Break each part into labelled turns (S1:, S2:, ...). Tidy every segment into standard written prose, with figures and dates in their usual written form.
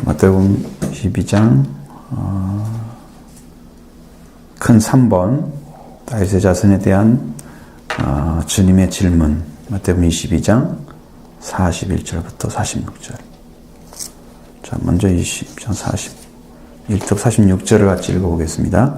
S1: 마태복음 22장 큰 3번 다윗의 자손에 대한 주님의 질문. 마태복음 22장 41절부터 46절. 자, 먼저 22장 41절 46절을 같이 읽어보겠습니다.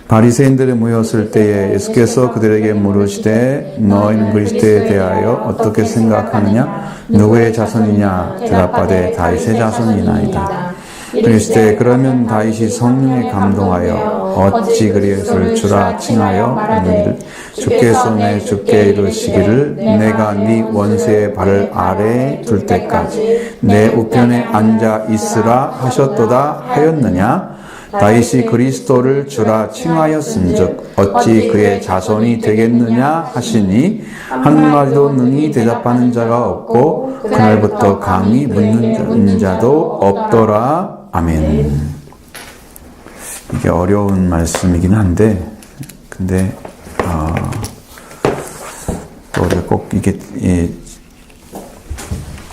S1: 바리새인들이 모였을 때에 예수께서 그들에게 물으시되 너희는 그리스도에 대하여 어떻게 생각하느냐? 누구의 자손이냐? 대답하되 다윗의 자손이나이다. 그리스도에 그러면 다윗이 성령에 감동하여 어찌 그리스도를 주라 칭하여 이르기를 주께 손에 주께 이르시기를 내가 네 원수의 발을 아래에 둘 때까지 내 우편에 앉아 있으라 하셨도다 하였느냐? 다윗이 그리스도를 주라 칭하였은즉 어찌 그의 자손이 되겠느냐 하시니 한마디도 능히 대답하는 자가 없고 그날부터 감히 묻는 자도 없더라. 아멘. 이게 어려운 말씀이긴 한데 근데 우리가 꼭 이게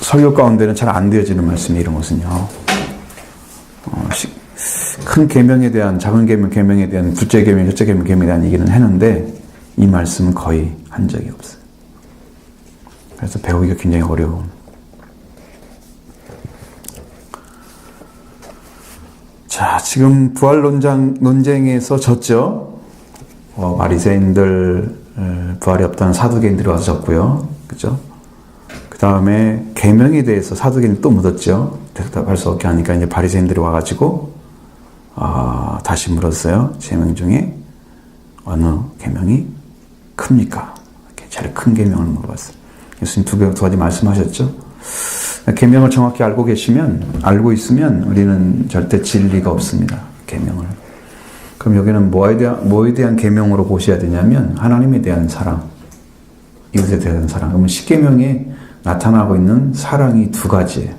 S1: 설교 가운데는 잘 안 되어지는 말씀이 이런 것은요. 큰 계명에 대한 작은 계명에 대한 둘째 계명, 첫째 계명에 대한 얘기는 했는데 이 말씀은 거의 한 적이 없어요. 그래서 배우기가 굉장히 어려운. 자, 지금 부활 논쟁에서 졌죠. 바리새인들 부활이 없다는 사두개인들이 와서 졌고요. 그죠? 그 다음에 계명에 대해서 사두개인이 또 묻었죠. 대답할 수 없게 하니까 이제 바리새인들이 와가지고 다시 물었어요. 계명 중에 어느 계명이 큽니까? 제일 큰 계명을 물어봤어요. 예수님 두 가지 말씀하셨죠. 계명을 정확히 알고 있으면 우리는 절대 진리가 없습니다. 계명을. 그럼 여기는 뭐에 대한 계명으로 보셔야 되냐면 하나님에 대한 사랑, 이웃에 대한 사랑. 그러면 십계명에 나타나고 있는 사랑이 두 가지예요.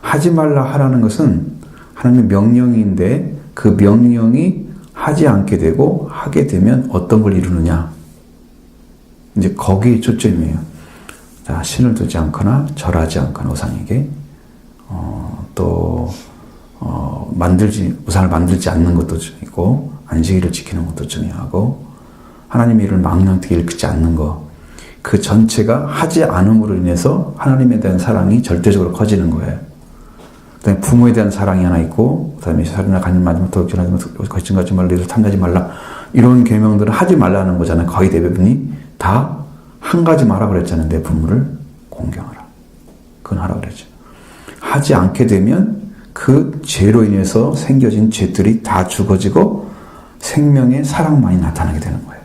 S1: 하지 말라 하라는 것은 하나님의 명령인데 그 명령이 하지 않게 되고 하게 되면 어떤 걸 이루느냐. 이제 거기에 초점이에요. 자, 신을 두지 않거나 절하지 않거나 우상에게 우상을 만들지 않는 것도 중요하고 안식일을 지키는 것도 중요하고 하나님의 일을 망령되게 일으키지 않는 것. 그 전체가 하지 않음으로 인해서 하나님에 대한 사랑이 절대적으로 커지는 거예요. 그다음에 부모에 대한 사랑이 하나 있고, 그다음에 살인이나 간음하지 말라, 도둑질하지 말라, 거짓말하지 말라, 이를 탐내지 말라, 이런 계명들은 하지 말라는 거잖아요. 거의 대부분이 다 한 가지 말라 그랬잖아요. 내 부모를 공경하라. 그건 하라 그랬죠. 하지 않게 되면 그 죄로 인해서 생겨진 죄들이 다 죽어지고 생명의 사랑만이 나타나게 되는 거예요.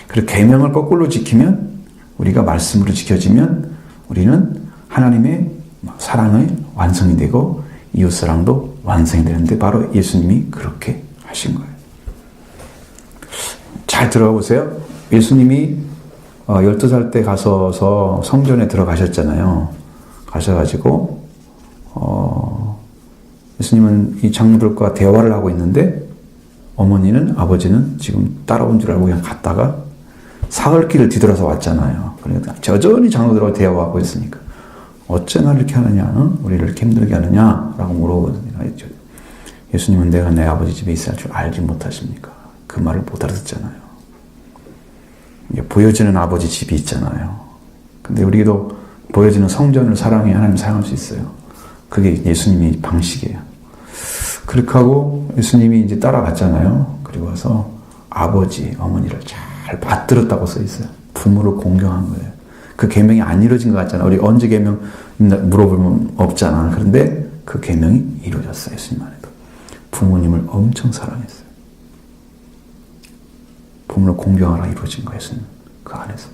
S1: 그리고 계명을 거꾸로 지키면 우리가 말씀으로 지켜지면 우리는 하나님의 사랑의 완성이 되고 이웃사랑도 완성이 되는데 바로 예수님이 그렇게 하신 거예요. 잘 들어가 보세요. 예수님이 12살 때 가서서 성전에 들어가셨잖아요. 가셔가지고 예수님은 이 장로들과 대화를 하고 있는데 아버지는 지금 따라온 줄 알고 그냥 갔다가 사흘길을 뒤돌아서 왔잖아요. 그러니까 여전히 장로들하고 대화하고 있으니까 어째 나를 이렇게 하느냐, 우리를 이렇게 힘들게 하느냐 라고 물어보거든요. 예수님은 내가 내 아버지 집에 있을 줄 알지 못하십니까? 그 말을 못 알아듣잖아요. 보여지는 아버지 집이 있잖아요. 근데 우리도 보여지는 성전을 사랑해 하나님 사랑할 수 있어요. 그게 예수님의 방식이에요. 그렇게 하고 예수님이 이제 따라갔잖아요. 그리고 와서 아버지, 어머니를 잘 받들었다고 써 있어요. 부모를 공경한 거예요. 그 계명이 안 이루어진 것 같잖아. 우리 언제 계명 물어보면 없잖아. 그런데 그 계명이 이루어졌어요. 예수님 안에도. 부모님을 엄청 사랑했어요. 부모를 공경하라 이루어진 거예요. 예수님 그 안에서.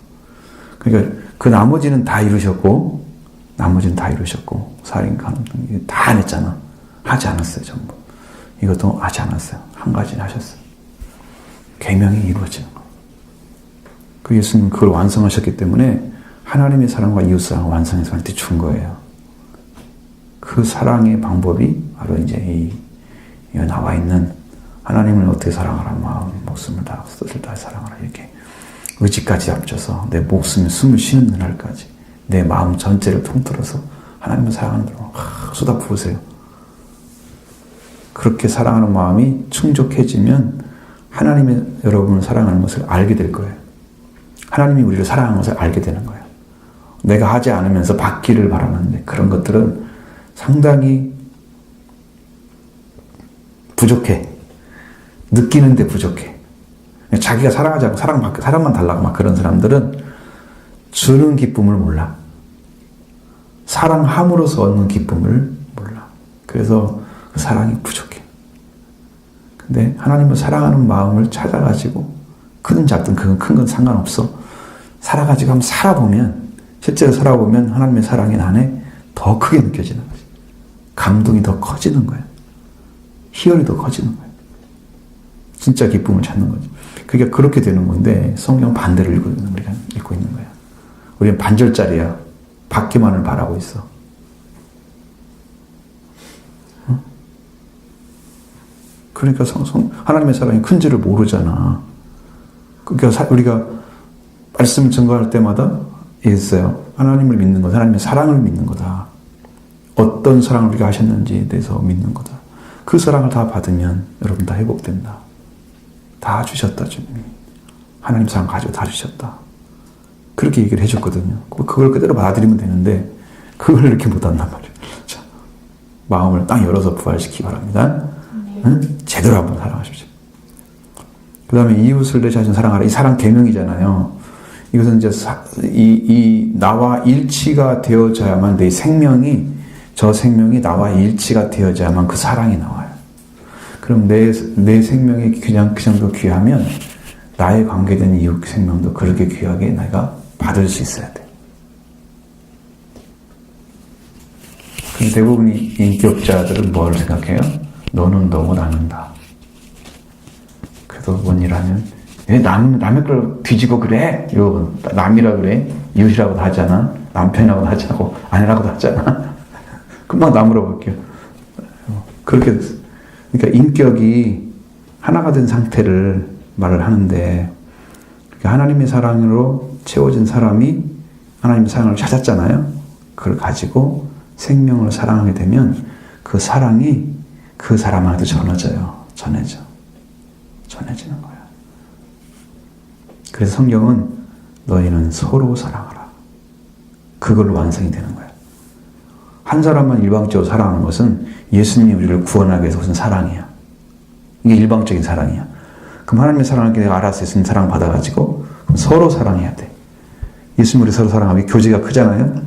S1: 그러니까 그 나머지는 다 이루셨고 살인, 간음 다 안 했잖아. 하지 않았어요. 전부. 이것도 하지 않았어요. 한 가지는 하셨어요. 계명이 이루어지는 거. 그 예수님은 그걸 완성하셨기 때문에 하나님의 사랑과 이웃사랑을 완성해서 우리한테 준 거예요. 그 사랑의 방법이 바로 이제 이 나와 있는 하나님을 어떻게 사랑하라, 마음, 목숨을 다, 뜻을 다 사랑하라, 이렇게 의지까지 합쳐서 내 목숨에 숨을 쉬는 날까지 내 마음 전체를 통틀어서 하나님을 사랑하는 대로 쏟아 부으세요. 그렇게 사랑하는 마음이 충족해지면 하나님이 여러분을 사랑하는 것을 알게 될 거예요. 하나님이 우리를 사랑하는 것을 알게 되는 거예요. 내가 하지 않으면서 받기를 바라는데 그런 것들은 상당히 부족해. 느끼는데 부족해. 자기가 사랑하지 않고 사랑만 달라고 막 그런 사람들은 주는 기쁨을 몰라. 사랑함으로써 얻는 기쁨을 몰라. 그래서 그 사랑이 부족해. 근데 하나님을 사랑하는 마음을 찾아가지고 크든 작든 그건 큰 건 상관없어. 살아가지고 한번 살아보면 실제로 살아보면 하나님의 사랑이 나 안에 더 크게 느껴지는 거지. 감동이 더 커지는 거야. 희열이 더 커지는 거야. 진짜 기쁨을 찾는 거지. 그게 그렇게 되는 건데 성경 반대로 읽고 있는 거야. 우리는 반절짜리야. 받기만을 바라고 있어. 그러니까 하나님의 사랑이 큰지를 모르잖아. 그러니까 우리가 말씀을 증거할 때마다 있어요. 하나님을 믿는 것, 하나님의 사랑을 믿는 거다. 어떤 사랑을 우리가 하셨는지에 대해서 믿는 거다. 그 사랑을 다 받으면 여러분 다 회복된다. 다 주셨다, 주님이. 하나님 사랑 가지고 다 주셨다. 그렇게 얘기를 해줬거든요. 그걸 그대로 받아들이면 되는데 그걸 이렇게 못한단 말이에요. 자, 마음을 딱 열어서 부활시키기 바랍니다. 응? 제대로 한번 사랑하십시오. 그 다음에 이웃을 내 자신 사랑하라. 이 사랑 계명이잖아요. 이것은 이제 나와 일치가 되어져야만 내 생명이, 저 생명이 나와 일치가 되어져야만 그 사랑이 나와요. 그럼 내 생명이 그냥 그 정도 귀하면 나의 관계된 이웃 생명도 그렇게 귀하게 내가 받을 수 있어야 돼. 근데 대부분의 인격자들은 뭘 생각해요? 너는 너무 나눈다. 그래도 뭔 일 하면 왜 남의 걸 뒤지고 그래? 이거 남이라 그래? 이웃이라고도 하잖아. 남편이라고도 하자고 아내라고도 하잖아. 금방 나 물어볼게요. 그렇게 그러니까 인격이 하나가 된 상태를 말을 하는데 그러니까 하나님의 사랑으로 채워진 사람이 하나님의 사랑을 찾았잖아요. 그걸 가지고 생명을 사랑하게 되면 그 사랑이 그 사람한테 전해지는 거야. 그래서 성경은 너희는 서로 사랑하라. 그걸로 완성이 되는 거야. 한 사람만 일방적으로 사랑하는 것은 예수님이 우리를 구원하기 위해서 무슨 사랑이야. 이게 일방적인 사랑이야. 그럼 하나님의 사랑을 내가 알아서 예수님 사랑 받아가지고 그럼 서로 사랑해야 돼. 예수님 우리 서로 사랑하면 교제가 크잖아요.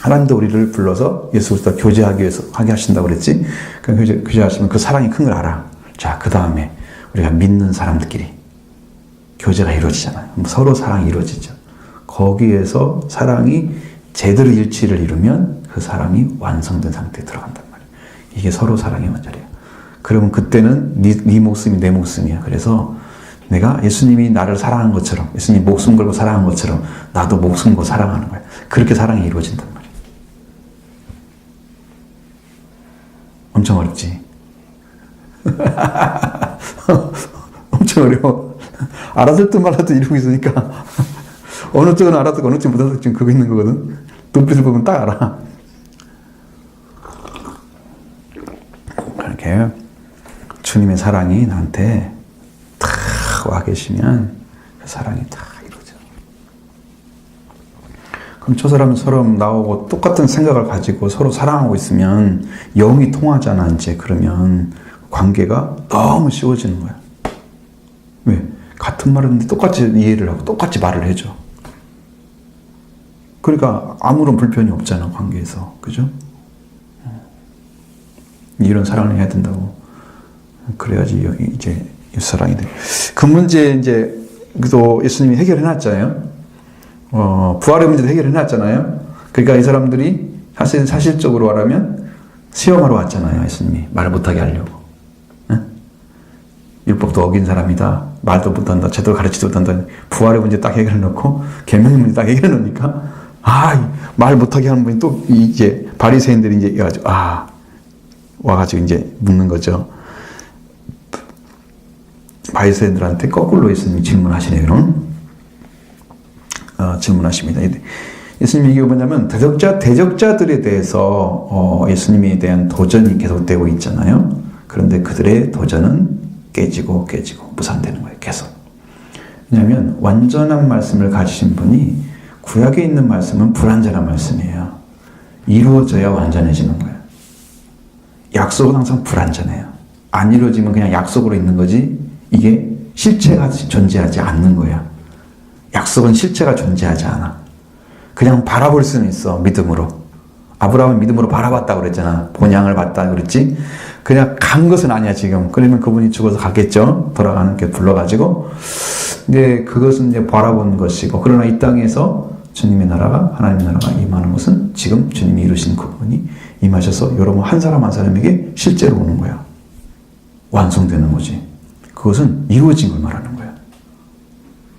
S1: 하나님도 우리를 불러서 예수 그리스도와 교제하기 위해서 하게 하신다고 그랬지. 그 교제하시면 그 사랑이 큰 걸 알아. 자, 그 다음에 우리가 믿는 사람들끼리 교제가 이루어지잖아요. 서로 사랑이 이루어지죠. 거기에서 사랑이 제대로 일치를 이루면 그 사랑이 완성된 상태에 들어간단 말이에요. 이게 서로 사랑의 원자리야. 그러면 그때는 네 목숨이 내 목숨이야. 그래서 내가 예수님이 나를 사랑한 것처럼, 예수님이 목숨 걸고 사랑한 것처럼 나도 목숨 걸고 사랑하는 거야. 그렇게 사랑이 이루어진단 말이야. 엄청 어렵지? 엄청 어려워. 알아듣든 말아도 이러고 있으니까 어느 쪽은 알아듣고 어느 쪽은 못 알아듣고 지금 그거 있는 거거든. 눈빛을 보면 딱 알아. 그렇게 주님의 사랑이 나한테 탁 와 계시면 그 사랑이 다 이루어져. 그럼 저 사람은 서로 나오고 똑같은 생각을 가지고 서로 사랑하고 있으면 영이 통하잖아. 이제 그러면 관계가 너무 쉬워지는 거야. 왜? 같은 말을 하는데 똑같이 이해를 하고 똑같이 말을 해줘. 그러니까 아무런 불편이 없잖아, 관계에서. 그죠? 이런 사랑을 해야 된다고. 그래야지 이제 사랑이 돼. 그 문제 이제 또 예수님이 해결해 놨잖아요. 부활의 문제도 해결해 놨잖아요. 그러니까 이 사람들이 사실적으로 말하면 시험하러 왔잖아요. 예수님이 말 못하게 하려고. 응? 율법도 어긴 사람이다. 말도 못한다. 제대로 가르치지도 못한다. 부활의 문제 딱 해결해 놓고 계명의 문제 딱 해결해 놓으니까 말 못하게 하는 분이 또 이제 바리새인들이 이제 와가지고 이제 묻는 거죠. 바리새인들한테 거꾸로 예수님이 질문하시네요. 질문하십니다. 예수님이 이게 뭐냐면 대적자들에 대해서 예수님에 대한 도전이 계속되고 있잖아요. 그런데 그들의 도전은 깨지고 무산되는 거예요. 계속. 왜냐하면 완전한 말씀을 가지신 분이 구약에 있는 말씀은 불완전한 말씀이에요. 이루어져야 완전해지는 거예요. 약속은 항상 불완전해요. 안 이루어지면 그냥 약속으로 있는 거지 이게 실체가 존재하지 않는 거야. 약속은 실체가 존재하지 않아. 그냥 바라볼 수는 있어. 믿음으로. 아브라함은 믿음으로 바라봤다고 그랬잖아. 본향을 봤다 그랬지. 그냥 간 것은 아니야 지금. 그러면 그분이 죽어서 갔겠죠. 돌아가는 게 불러가지고. 근데 그것은 이제 바라본 것이고, 그러나 이 땅에서 주님의 나라가, 하나님의 나라가 임하는 것은 지금 주님이 이루신 그분이 임하셔서 여러분 한 사람 한 사람에게 실제로 오는 거야. 완성되는 거지. 그것은 이루어진 걸 말하는 거야.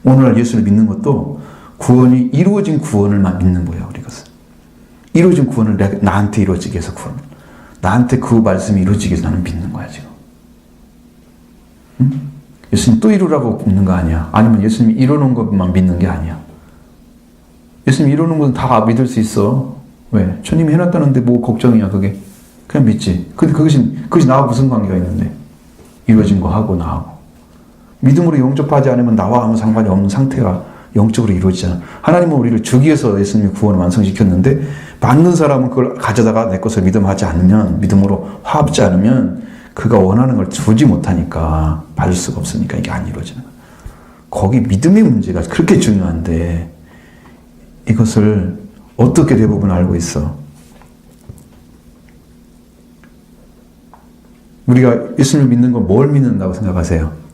S1: 오늘날 예수를 믿는 것도 구원이 이루어진 구원을만 믿는 거야. 우리 것은 이루어진 구원을 나한테 이루어지게 해서 구원, 나한테 그 말씀이 이루어지게 해서 나는 믿는 거야 지금. 응? 예수님 또 이루라고 믿는 거 아니야. 아니면 예수님이 이루는 것만 믿는 게 아니야. 예수님 이루는 건 다 믿을 수 있어. 왜? 주님이 해놨다는데 뭐 걱정이야 그게. 그냥 믿지. 근데 그것이 나와 무슨 관계가 있는데. 이루어진 거 하고 나하고. 믿음으로 영접하지 않으면 나와 아무 상관이 없는 상태가 영적으로 이루어지잖아. 하나님은 우리를 주기 위해서 예수님이 구원을 완성시켰는데 받는 사람은 그걸 가져다가 내 것을 믿음하지 않으면, 믿음으로 화합지 않으면 그가 원하는 걸 주지 못하니까, 받을 수가 없으니까 이게 안 이루어지는 거야. 거기 믿음의 문제가 그렇게 중요한데 이것을 어떻게 대부분 알고 있어? 우리가 예수님을 믿는 건 뭘 믿는다고 생각하세요?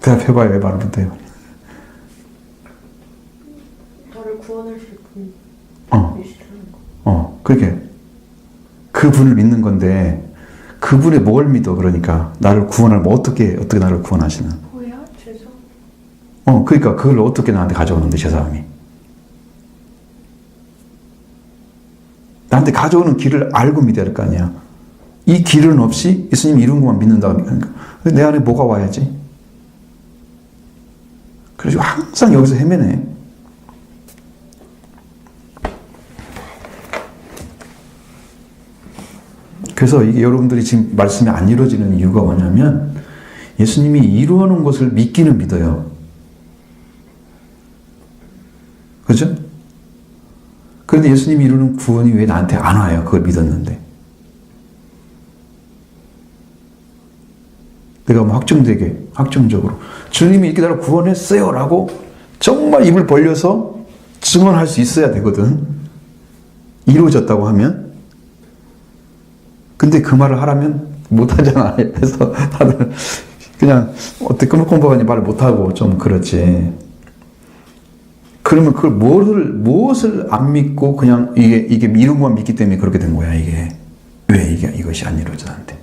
S1: 대답해봐요. 왜 말을 못해요?
S2: 나를 구원하실 분.
S1: 그렇게 그분을 믿는 건데 그분의 뭘 믿어? 그러니까 나를 구원할 뭐 어떻게 나를 구원하시는?
S2: 뭐야? 죄송.
S1: 그러니까 그걸 어떻게 나한테 가져오는데 저 사람이? 나한테 가져오는 길을 알고 믿어야 될 거 아니야. 이 길은 없이 예수님 이런 것만 믿는다고 하니까 내 안에 뭐가 와야지? 그래서 항상 여기서 헤매네. 그래서 이게 여러분들이 지금 말씀이 안 이루어지는 이유가 뭐냐면 예수님이 이루어놓은 것을 믿기는 믿어요. 그죠? 그런데 예수님이 이루는 구원이 왜 나한테 안 와요? 그걸 믿었는데. 내가 뭐 확정적으로 주님이 이렇게 나를 구원했어요 라고 정말 입을 벌려서 증언할 수 있어야 되거든. 이루어졌다고 하면. 근데 그 말을 하라면 못하잖아. 그래서 다들 그냥 어떻게 끔찍한 말을 못하고 좀 그렇지. 그러면 그걸 무엇을 안 믿고 그냥 이게 이룬 것만 믿기 때문에 그렇게 된 거야. 이게 왜 이것이 안 이루어져 나한테?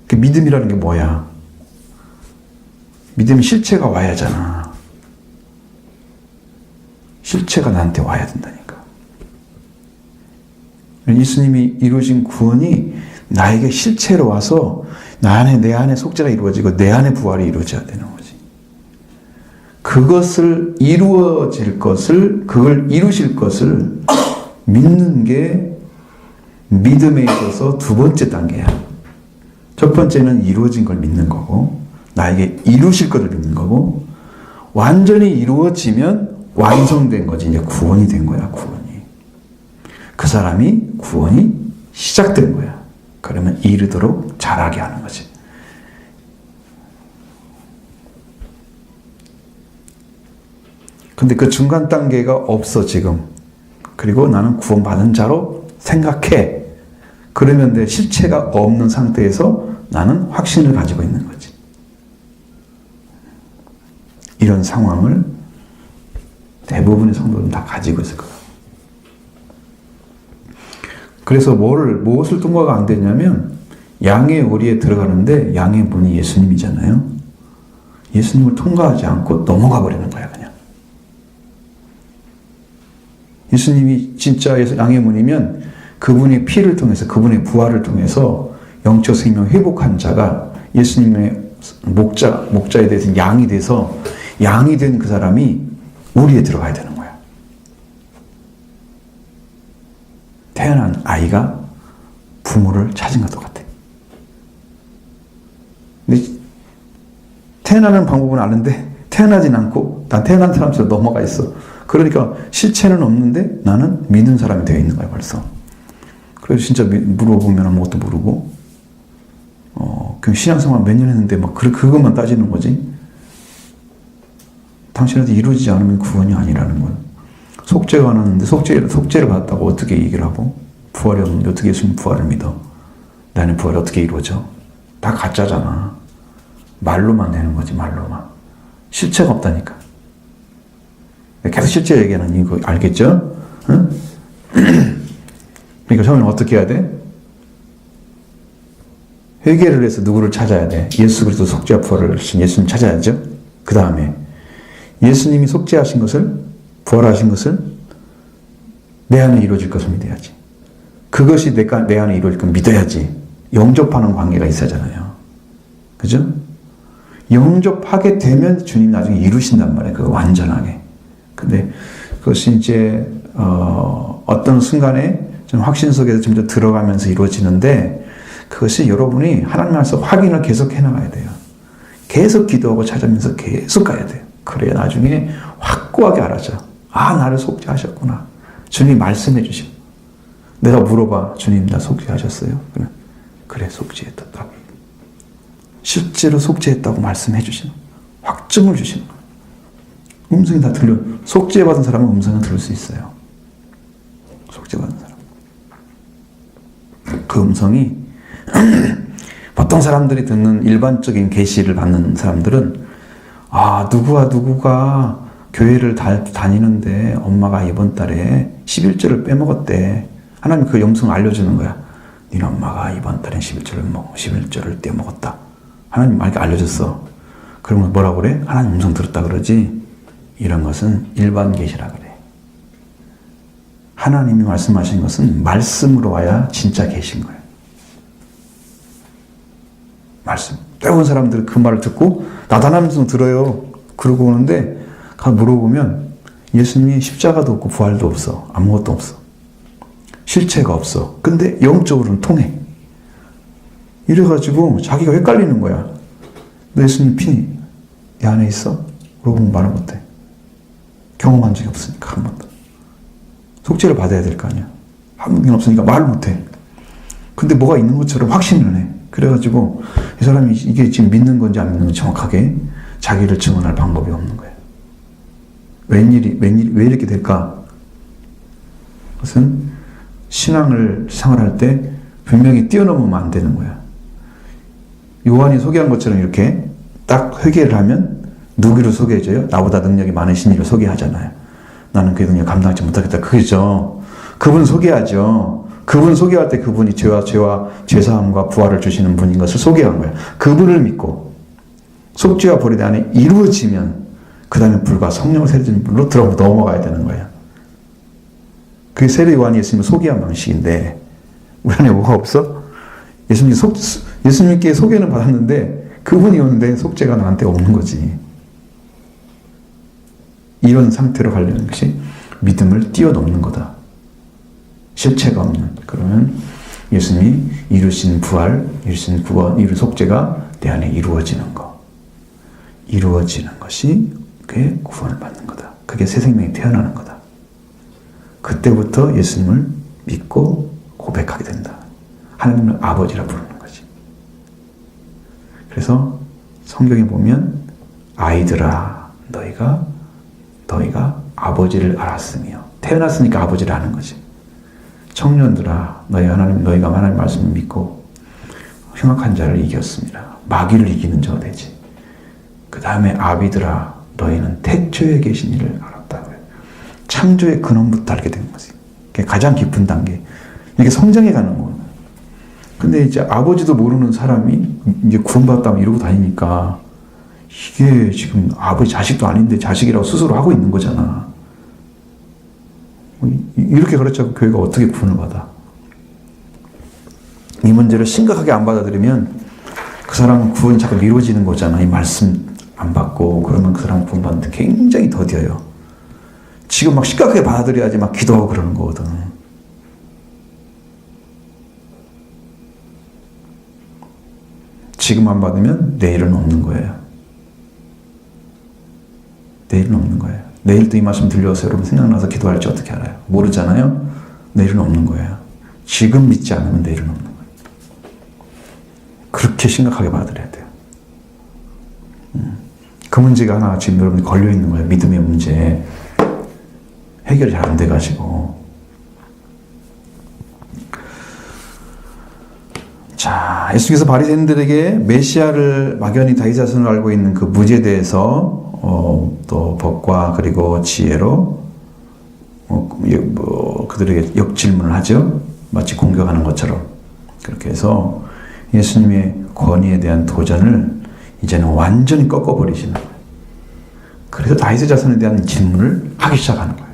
S1: 그 믿음이라는 게 뭐야? 믿음이 실체가 와야 하잖아. 실체가 나한테 와야 된다니까. 예수님이 이루신 구원이 나에게 실체로 와서 내 안에 속죄가 이루어지고 내 안에 부활이 이루어져야 되는 거지. 그것을 그걸 이루실 것을 믿는 게 믿음에 있어서 두 번째 단계야. 첫 번째는 이루어진 걸 믿는 거고, 나에게 이루실 것을 믿는 거고, 완전히 이루어지면 완성된 거지. 이제 구원이 된 거야, 구원이. 그 사람이 구원이 시작된 거야. 그러면 이르도록 잘하게 하는 거지. 근데 그 중간 단계가 없어, 지금. 그리고 나는 구원받은 자로 생각해. 그러면 내 실체가 없는 상태에서 나는 확신을 가지고 있는 거지. 이런 상황을 대부분의 성도는 다 가지고 있을 거야. 그래서 무엇을 통과가 안 되냐면 양의 오리에 들어가는데 양의 문이 예수님이잖아요. 예수님을 통과하지 않고 넘어가 버리는 거야, 그냥. 예수님이 진짜 양의 문이면 그분의 피를 통해서, 그분의 부활을 통해서 영적 생명 회복한 자가 예수님의 목자에 대해서 양이 돼서 양이 된 그 사람이 우리에 들어가야 되는 거야. 태어난 아이가 부모를 찾은 것 똑같아. 근데 태어나는 방법은 아는데 태어나진 않고 난 태어난 사람처럼 넘어가 있어. 그러니까 실체는 없는데 나는 믿는 사람이 되어 있는 거야 벌써. 그래서 진짜 물어보면 아무것도 모르고 그냥 신앙생활 몇 년 했는데 막 그것만 따지는 거지. 당신한테 이루어지지 않으면 구원이 아니라는 거야. 속죄가 안 하는데 속죄를 받았다고 어떻게 얘기를 하고 부활이 없는데 어떻게 예수님 부활을 믿어? 나는 부활이 어떻게 이루어져? 다 가짜잖아. 말로만 되는 거지, 말로만. 실체가 없다니까. 계속 실제 얘기하는 이거 알겠죠? 응? 그러니까 처음에는 어떻게 해야 돼? 회개를 해서 누구를 찾아야 돼? 예수 그리스도 속죄와 부활을 하신 예수님 찾아야죠? 그 다음에 예수님이 속죄하신 것을, 부활하신 것을 내 안에 이루어질 것을 믿어야지. 그것이 내 안에 이루어질 걸 믿어야지. 영접하는 관계가 있어야잖아요. 그죠? 영접하게 되면 주님 나중에 이루신단 말이에요. 그거 완전하게. 근데 그것이 이제 어떤 순간에 좀 확신 속에서 점점 들어가면서 이루어지는데 그것이 여러분이 하나님 안에서 확인을 계속 해나가야 돼요. 계속 기도하고 찾으면서 계속 가야 돼요. 그래야 나중에 확고하게 알아져. 아, 나를 속죄하셨구나. 주님이 말씀해 주시고. 내가 물어봐. 주님, 나 속죄하셨어요? 그래, 속죄했다. 딱. 실제로 속죄했다고 말씀해 주시는 거예요. 확증을 주시는 거예요. 음성이 다 들려. 속죄받은 사람은 음성을 들을 수 있어요. 속죄받은 사람. 그 음성이 보통 사람들이 듣는 일반적인 계시를 받는 사람들은 아, 누구가 교회를 다니는데 엄마가 이번 달에 11조를 빼먹었대. 하나님 그 음성을 알려주는 거야. 네 엄마가 이번 달에 11조를 떼먹었다. 하나님 이렇게 알려줬어. 그러면 뭐라고 그래? 하나님 음성 들었다 그러지? 이런 것은 일반 계시라 그래. 하나님이 말씀하신 것은 말씀으로 와야 진짜 계신 거예요. 말씀. 때로는 사람들이 그 말을 듣고 나타나는 음성 들어요. 그러고 오는데 가 물어보면 예수님이 십자가도 없고 부활도 없어. 아무것도 없어. 실체가 없어. 근데 영적으로는 통해. 이래가지고 자기가 헷갈리는 거야. 너 예수님 피 내 안에 있어? 물어보면 말을 못해. 경험한 적이 없으니까 한 번도. 속죄를 받아야 될 거 아니야. 한 번도 없으니까 말을 못해. 근데 뭐가 있는 것처럼 확신을 해. 그래가지고 이 사람이 이게 지금 믿는 건지 안 믿는 건지 정확하게 자기를 증언할 방법이 없는 거예요. 왜 이렇게 될까? 그것은 신앙을 생활할 때 분명히 뛰어넘으면 안 되는 거야. 요한이 소개한 것처럼 이렇게 딱 회개를 하면 누구를 소개해줘요? 나보다 능력이 많으신 이를 소개하잖아요. 나는 그 능력 감당하지 못하겠다. 그죠? 그분 소개하죠. 그분 소개할 때 그분이 죄사함과 부활을 주시는 분인 것을 소개한 거예요. 그분을 믿고 속죄와 벌이 내 안에 이루어지면 그 다음에 불과 성령을 세례주는 분으로 넘어가야 되는 거예요. 그게 세례 요한이 예수님을 소개한 방식인데 우리 안에 뭐가 없어? 예수님께 소개는 받았는데 그분이 오는데 속죄가 나한테 없는 거지. 이런 상태로 가려는 것이 믿음을 뛰어넘는 거다. 실체가 없는. 그러면 예수님이 이루신 부활, 이루신 구원, 이루 속죄가 내 안에 이루어지는 거. 이루어지는 것이 그게 구원을 받는 거다. 그게 새 생명이 태어나는 거다. 그때부터 예수님을 믿고 고백하게 된다. 하나님을 아버지라 부르는 거지. 그래서 성경에 보면 아이들아 너희가 아버지를 알았으며 태어났으니까 아버지를 아는 거지. 청년들아 너희가 하나님 말씀을 믿고 흉악한 자를 이겼습니다. 마귀를 이기는 자가 되지. 그 다음에 아비들아 너희는 태초에 계신 이를 알았다. 창조의 근원부터 알게 된 거지. 그게 가장 깊은 단계. 이게 성장해 가는 거예요. 근데 이제 아버지도 모르는 사람이 이제 구원받았다면 이러고 다니니까 이게 지금 아버지 자식도 아닌데 자식이라고 스스로 하고 있는 거잖아. 이렇게 가르쳐고 교회가 어떻게 구원을 받아? 이 문제를 심각하게 안 받아들이면 그 사람은 구원이 자꾸 미뤄지는 거잖아. 이 말씀 안 받고 그러면 그 사람 구원받는데 굉장히 더뎌요. 지금 막 심각하게 받아들여야지 막 기도하고 그러는 거거든. 지금 안 받으면 내일은 없는 거예요. 내일은 없는 거예요. 내일 또 이 말씀 들려서 여러분 생각나서 기도할지 어떻게 알아요? 모르잖아요. 내일은 없는 거예요. 지금 믿지 않으면 내일은 없는 거예요. 그렇게 심각하게 받아들여야 돼요. 그 문제가 하나 지금 여러분이 걸려 있는 거예요. 믿음의 문제. 해결이 잘 안 돼가지고. 자, 예수께서 바리새인들에게 메시아를 막연히 다윗 자손을 알고 있는 그 무지에 대해서 또 법과 그리고 지혜로 그들에게 역질문을 하죠. 마치 공격하는 것처럼. 그렇게 해서 예수님의 권위에 대한 도전을 이제는 완전히 꺾어버리시는 거예요. 그래서 다윗의 자손에 대한 질문을 하기 시작하는 거예요.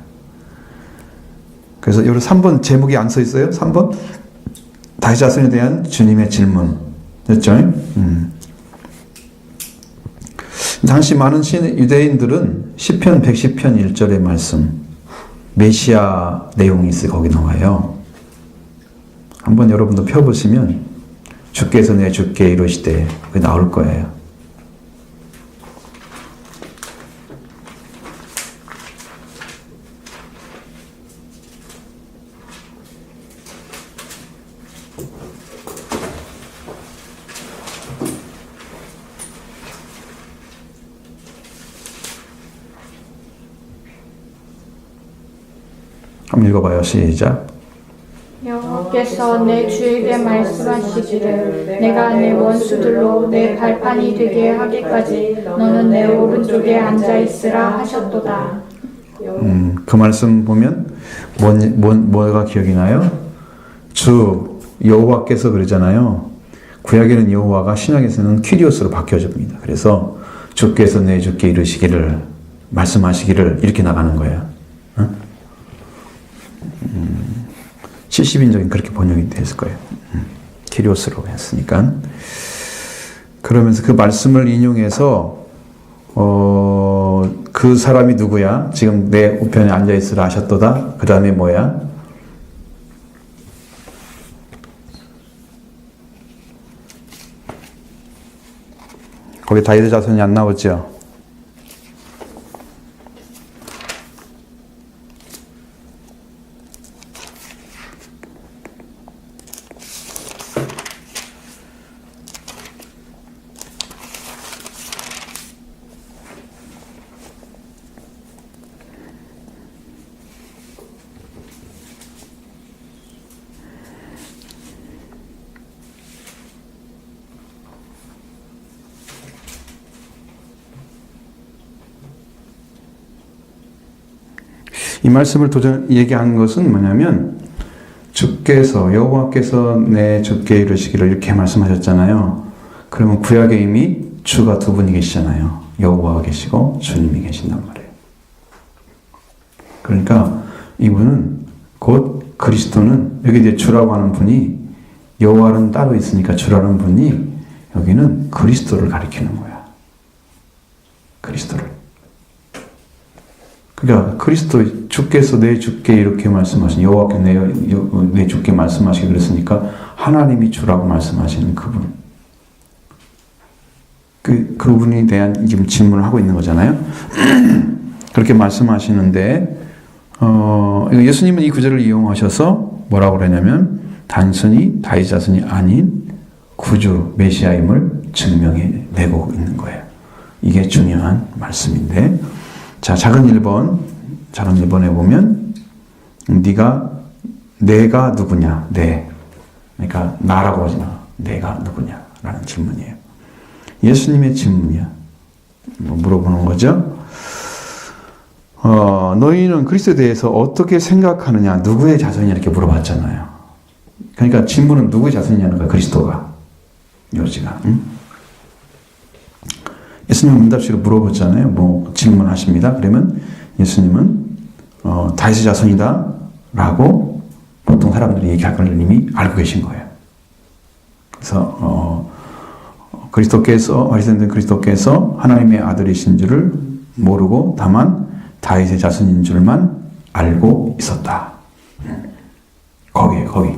S1: 그래서 여기 3번 제목이 안 써 있어요? 3번? 다윗 자손에 대한 주님의 질문. 됐죠? 당시 많은 유대인들은 시편 110편 1절의 말씀, 메시아 내용이 있어요. 거기 나와요. 한번 여러분도 펴보시면 주께서 내 주께 이르시되 그게 나올 거예요. 한번 읽어봐요. 시작.
S3: 여호와께서 내 주에게 말씀하시기를 내가 내 원수들로 내 발판이 되게 하기까지 너는 내 오른쪽에 앉아 있으라 하셨도다.
S1: 그 말씀 보면 뭐가 기억이 나요? 주 여호와께서 그러잖아요. 구약에는 여호와가, 신약에서는 퀴리오스로 바뀌어집니다. 그래서 주께서 내 주께 이르시기를, 말씀하시기를 이렇게 나가는 거예요. 70인적인 그렇게 번역이 됐을 거예요. 키리오스로 했으니까. 그러면서 그 말씀을 인용해서 그 사람이 누구야? 지금 내 우편에 앉아있으라 하셨도다. 그 다음에 뭐야? 거기 다윗의 자손이 안 나오죠? 이 말씀을 얘기한 것은 뭐냐면 주께서, 여호와께서 내 주께 이르시기를 이렇게 말씀하셨잖아요. 그러면 구약에 이미 주가 두 분이 계시잖아요. 여호와가 계시고 주님이 계신단 말이에요. 그러니까 이분은 곧 그리스도는, 여기 이제 주라고 하는 분이, 여호와는 따로 있으니까 주라는 분이 여기는 그리스도를 가리키는 거야. 그리스도를. 그러니까 그리스도, 주께서 내 주께 이렇게 말씀하신, 여호와께 내 주께 말씀하시기 그랬으니까 하나님이 주라고 말씀하시는 그분. 그분에 대한 지금 질문을 하고 있는 거잖아요. 그렇게 말씀하시는데, 예수님은 이 구절을 이용하셔서 뭐라고 그러냐면, 단순히 다윗 자손이 아닌 구주 메시아임을 증명해내고 있는 거예요. 이게 중요한 말씀인데, 자, 작은 1번에 보면, 내가 누구냐? 그러니까 나라고 하지 마. 내가 누구냐? 라는 질문이에요. 예수님의 질문이야. 물어보는 거죠. 너희는 그리스도에 대해서 어떻게 생각하느냐? 누구의 자손이냐? 이렇게 물어봤잖아요. 그러니까 질문은 누구의 자손이냐는 거야, 그리스도가. 요지가. 응? 예수님은 문답식으로 물어봤잖아요. 질문하십니다. 그러면 예수님은 다윗의 자손이다 라고 보통 사람들이 얘기할 걸 이미 알고 계신 거예요. 그래서 바리새인들은 그리스도께서 하나님의 아들이신 줄을 모르고 다만 다윗의 자손인 줄만 알고 있었다. 거기.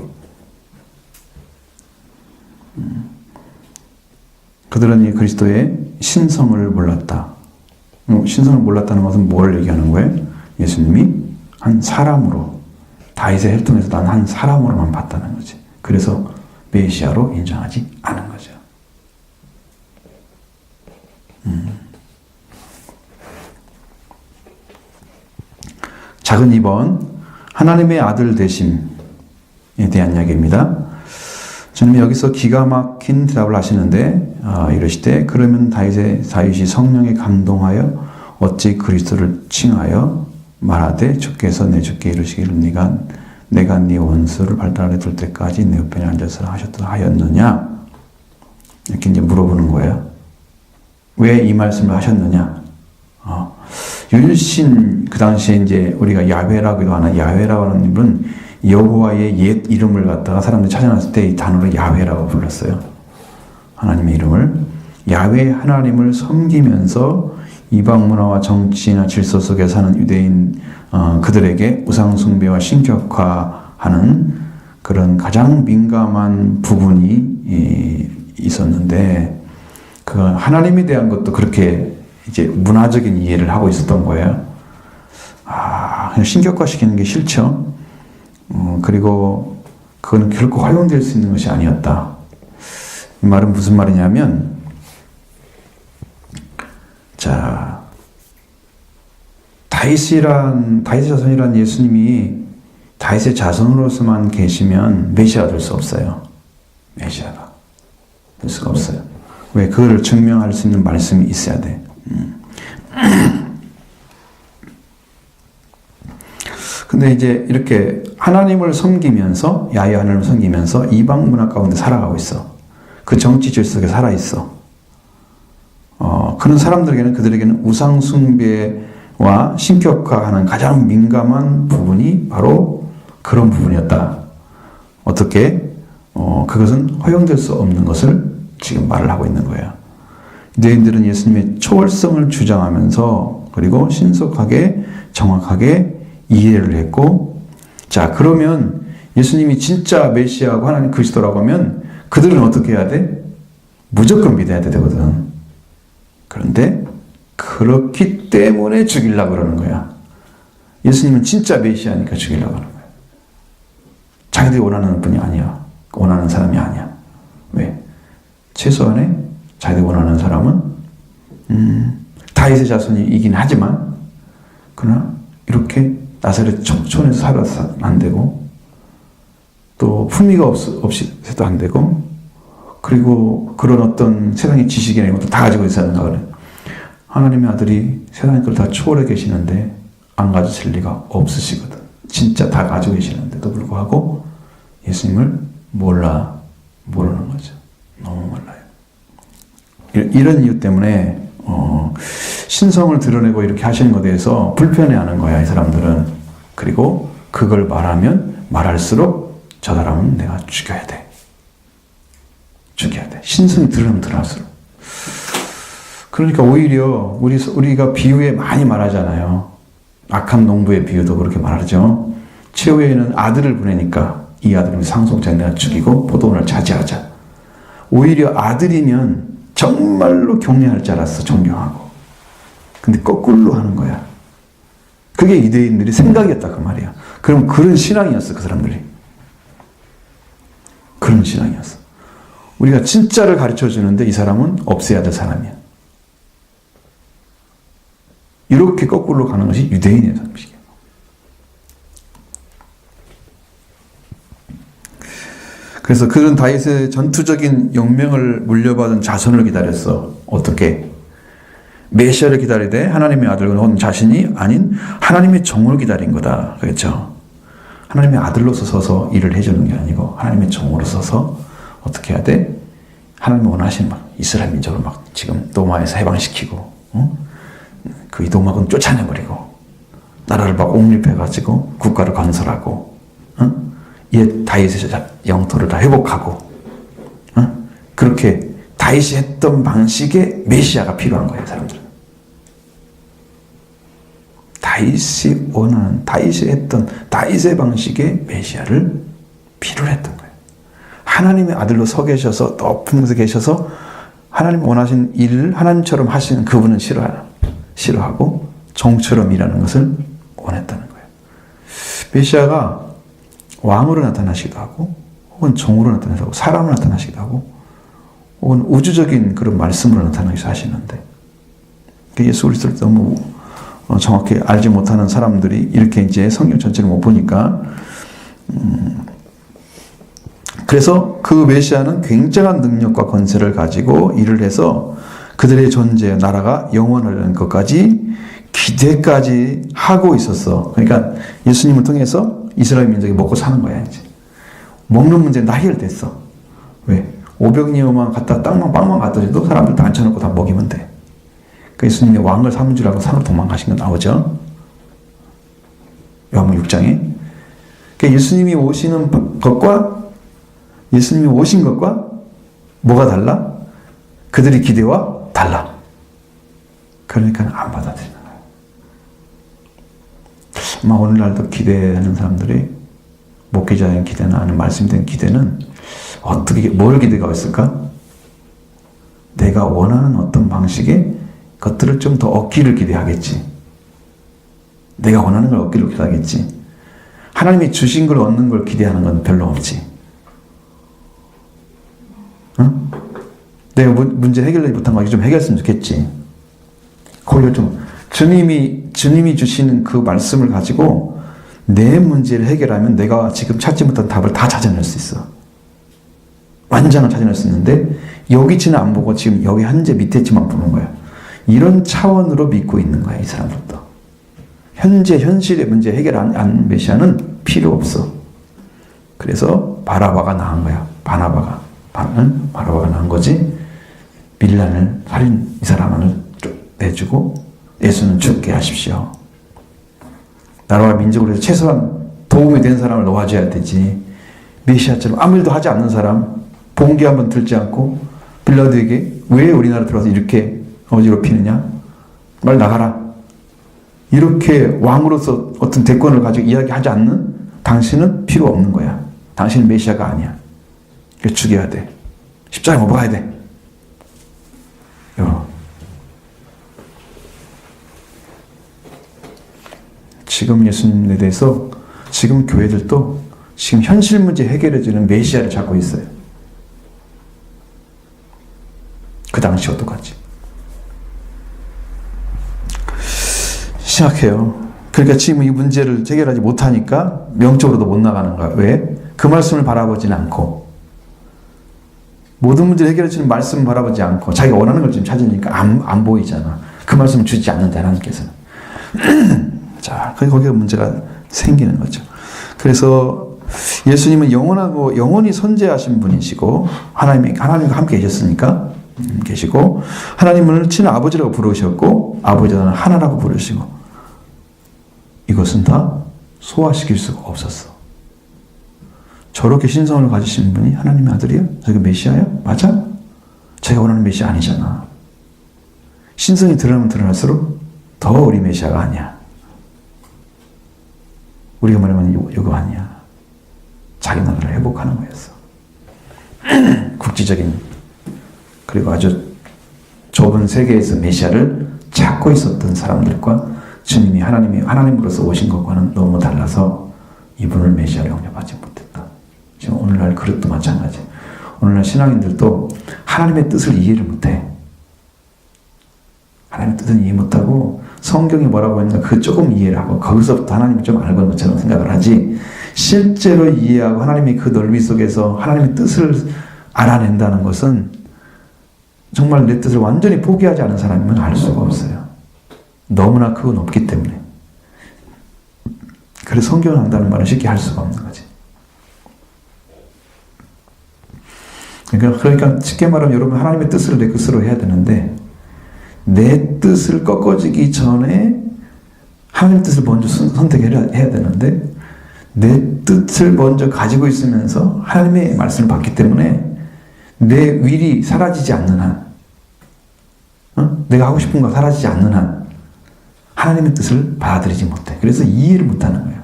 S1: 그들은 이 그리스도의 신성을 몰랐다. 신성을 몰랐다는 것은 뭘 얘기하는 거예요? 예수님이 한 사람으로, 다윗의 혈통에서 난 한 사람으로만 봤다는 거지. 그래서 메시아로 인정하지 않은 거죠. 작은 2번, 하나님의 아들 되심에 대한 이야기입니다. 주님이 여기서 기가 막힌 대답을 하시는데 이러시되 그러면 다윗이 성령에 감동하여 어찌 그리스도를 칭하여 말하되 주께서 내 주께 이르시기를 내가 네 원수를 발달 아래 둘 때까지 내 옆에 앉아서 하셨다 하였느냐? 이렇게 이제 물어보는 거예요. 왜 이 말씀을 하셨느냐? 율신, 그 당시에 이제 우리가 야훼라고도 하는, 야훼라고 하는 이름은 여호와의 옛 이름을 갖다가 사람들이 찾아놨을 때 이 단어를 야훼라고 불렀어요. 하나님의 이름을. 야훼 하나님을 섬기면서 이방 문화와 정치나 질서 속에 사는 유대인 그들에게 우상숭배와 신격화하는 그런 가장 민감한 부분이 있었는데, 그 하나님에 대한 것도 그렇게 이제 문화적인 이해를 하고 있었던 거예요. 그냥 신격화시키는 게 싫죠. 그리고 그거는 결코 허용될 수 있는 것이 아니었다. 이 말은 무슨 말이냐면, 자, 다윗의 자손이란 예수님이 다윗의 자손으로서만 계시면 메시아가 될 수 없어요. 메시아가 될 수가 없어요. 왜? 그거를 증명할 수 있는 말씀이 있어야 돼. 근데 이제 이렇게 하나님을 섬기면서, 야훼 하나님을 섬기면서 이방 문화 가운데 살아가고 있어. 그 정치 질서 속에 살아있어. 그런 사람들에게는, 그들에게는 우상숭배와 신격화하는 가장 민감한 부분이 바로 그런 부분이었다. 어떻게? 그것은 허용될 수 없는 것을 지금 말을 하고 있는 거예요. 유대인들은 예수님의 초월성을 주장하면서, 그리고 신속하게, 정확하게 이해를 했고, 자, 그러면 예수님이 진짜 메시아고 하나님 그리스도라고 하면 그들은 어떻게 해야 돼? 무조건 믿어야 되거든. 그런데 그렇기 때문에 죽이려고 그러는 거야. 예수님은 진짜 메시아니까 죽이려고 하는 거야. 자기들이 원하는 분이 아니야. 원하는 사람이 아니야. 왜? 최소한에 자기들이 원하는 사람은 다윗의 자손이긴 하지만, 그러나 이렇게 나사렛 촌에서 살아서 안 되고, 또 품위가 없이 해도 안 되고, 그리고 그런 어떤 세상의 지식이나 이런 것도 다 가지고 있어야 한다 그래. 하나님의 아들이 세상의 걸 다 초월해 계시는데 안 가지실 리가 없으시거든. 진짜 다 가지고 계시는데도 불구하고 예수님을 모르는 거죠. 너무 몰라요. 이런 이유 때문에 신성을 드러내고 이렇게 하시는 것에 대해서 불편해하는 거야, 이 사람들은. 그리고 그걸 말하면 말할수록 저 사람은 내가 죽여야 돼. 신성이 드러나면 드러날수록. 그러니까 오히려 우리가 비유에 많이 말하잖아요. 악한 농부의 비유도 그렇게 말하죠. 최후에는 아들을 보내니까 이 아들은 상속자를 내가 죽이고 포도원을 차지하자. 오히려 아들이면 정말로 경외할 줄 알았어, 존경하고. 근데 거꾸로 하는 거야. 그게 유대인들이 생각이었다 그 말이야. 그럼 그런 신앙이었어, 그 사람들이. 그런 신앙이었어. 우리가 진짜를 가르쳐 주는데 이 사람은 없애야 될 사람이야. 이렇게 거꾸로 가는 것이 유대인의 방식이에요. 그래서 그런 다윗의 전투적인 용명을 물려받은 자손을 기다렸어. 어떻게? 메시아를 기다리되 하나님의 아들과 혼 자신이 아닌 하나님의 종을 기다린 거다. 그렇죠? 하나님의 아들로서 서서 일을 해주는 게 아니고 하나님의 종으로 서서 어떻게 해야 돼? 하나님이 원하시는 막 이스라엘 민족을 막 지금 도마에서 해방시키고, 그 이동막은 쫓아내버리고, 나라를 막 옹립해가지고 국가를 건설하고, 옛 다윗의 영토를 다 회복하고, 그렇게 다윗이 했던 방식의 메시아가 필요한 거예요, 사람들은. 다윗이 원하는, 다윗이 했던 다윗의 방식의 메시아를 필요로 했던 거예요. 하나님의 아들로 서 계셔서 높은 곳에 계셔서 하나님 원하신 일을 하나님처럼 하시는 그분은 싫어하고 종처럼 일하는 것을 원했다는 거예요. 메시아가 왕으로 나타나시기도 하고 혹은 종으로 나타나시기도 하고 사람으로 나타나시기도 하고 혹은 우주적인 그런 말씀으로 나타나기도 하시는데 예수 그리스도를 너무 정확히 알지 못하는 사람들이 이렇게 이제 성경 전체를 못 보니까 그래서 그 메시아는 굉장한 능력과 권세를 가지고 일을 해서 그들의 존재, 나라가 영원하려는 것까지 기대까지 하고 있었어. 그러니까 예수님을 통해서 이스라엘 민족이 먹고 사는 거야, 이제. 먹는 문제는 다 해결됐어. 왜? 500리어만 갖다 빵만 갖다 줘도 사람들 다 앉혀놓고 다 먹이면 돼. 그 예수님이 왕을 삼은 줄 알고 산으로 도망가신 거 나오죠? 요한복음 6장에. 그러니까 예수님이 오신 것과 뭐가 달라? 그들의 기대와 달라. 그러니까 안 받아들이는 거예요. 아마 오늘날도 기대하는 사람들이 목회자의 기대나 아니면 말씀된 기대는 어떻게, 뭘 기대가 있을까? 내가 원하는 어떤 방식의 것들을 좀 더 얻기를 기대하겠지. 내가 원하는 걸 얻기를 기대하겠지. 하나님이 주신 걸 얻는 걸 기대하는 건 별로 없지. 응? 내가 문제 해결하지 못한 거 좀 해결했으면 좋겠지. 그걸 좀 주님이 주시는 그 말씀을 가지고 내 문제를 해결하면 내가 지금 찾지 못한 답을 다 찾아낼 수 있어. 완전한 찾아낼 수 있는데 여기치는 안 보고 지금 여기 현재 밑에치만 보는 거야. 이런 차원으로 믿고 있는 거야, 이 사람들도. 현실의 문제 해결 안 메시아는 필요 없어. 그래서 바라바가 나은 거야. 바나바가 나은 거지. 빌란을 살인 이 사람을 내주고 예수는 죽게 하십시오. 나라와 민족을 위해서 최소한 도움이 된 사람을 놓아줘야 되지. 메시아처럼 아무 일도 하지 않는 사람, 봉기 한번 들지 않고 빌라도에게 왜 우리나라 들어와서 이렇게 어지럽히느냐? 말 나가라. 이렇게 왕으로서 어떤 대권을 가지고 이야기하지 않는 당신은 필요 없는 거야. 당신은 메시아가 아니야. 그래서 죽여야 돼. 십자가에 못 박아야 돼. 지금 예수님에 대해서 지금 교회들도 지금 현실 문제 해결해주는 메시아를 찾고 있어요. 그 당시와 똑같이. 심각해요. 그러니까 지금 이 문제를 해결하지 못하니까 영적으로도 못 나가는 거야. 왜? 그 말씀을 바라보지는 않고 모든 문제를 해결해주는 말씀을 바라보지 않고 자기가 원하는 걸 지금 찾으니까 안 보이잖아. 그 말씀을 주지 않는다, 하나님께서는. 자, 거기가 문제가 생기는 거죠. 그래서 예수님은 영원하고 영원히 선재하신 분이시고 하나님과 함께 계셨으니까 계시고 하나님을 친히 아버지라고 부르셨고 아버지는 하나라고 부르시고 이것은 다 소화시킬 수가 없었어. 저렇게 신성을 가지신 분이 하나님의 아들이야? 저게 메시아야? 맞아? 자기가 원하는 메시아 아니잖아. 신성이 드러나면 드러날수록 더 우리 메시아가 아니야. 우리가 말하면 이거 아니야. 자기 나라를 회복하는 거였어. 국지적인 그리고 아주 좁은 세계에서 메시아를 찾고 있었던 사람들과 주님이 하나님으로서 오신 것과는 너무 달라서 이분을 메시아로 영접하지 못했다. 지금 오늘날 그릇도 마찬가지. 오늘날 신앙인들도 하나님의 뜻을 이해를 못해. 하나님의 뜻은 이해 못하고 성경이 뭐라고 했는가 그 조금 이해를 하고 거기서부터 하나님을 좀 알고 것처럼 생각을 하지 실제로 이해하고 하나님의 그 넓이 속에서 하나님의 뜻을 알아낸다는 것은 정말 내 뜻을 완전히 포기하지 않은 사람이면 알 수가 없어요. 너무나 크고 높기 때문에. 그래서 성경을 안다는 말은 쉽게 할 수가 없는 거지. 그러니까 쉽게 말하면 여러분 하나님의 뜻을 내 뜻으로 해야 되는데 내 뜻을 꺾어지기 전에 하나님의 뜻을 먼저 선택해야 되는데 내 뜻을 먼저 가지고 있으면서 하나님의 말씀을 받기 때문에 내 윌이 사라지지 않는 한, 내가 하고 싶은 거 사라지지 않는 한 하나님의 뜻을 받아들이지 못해. 그래서 이해를 못하는 거예요.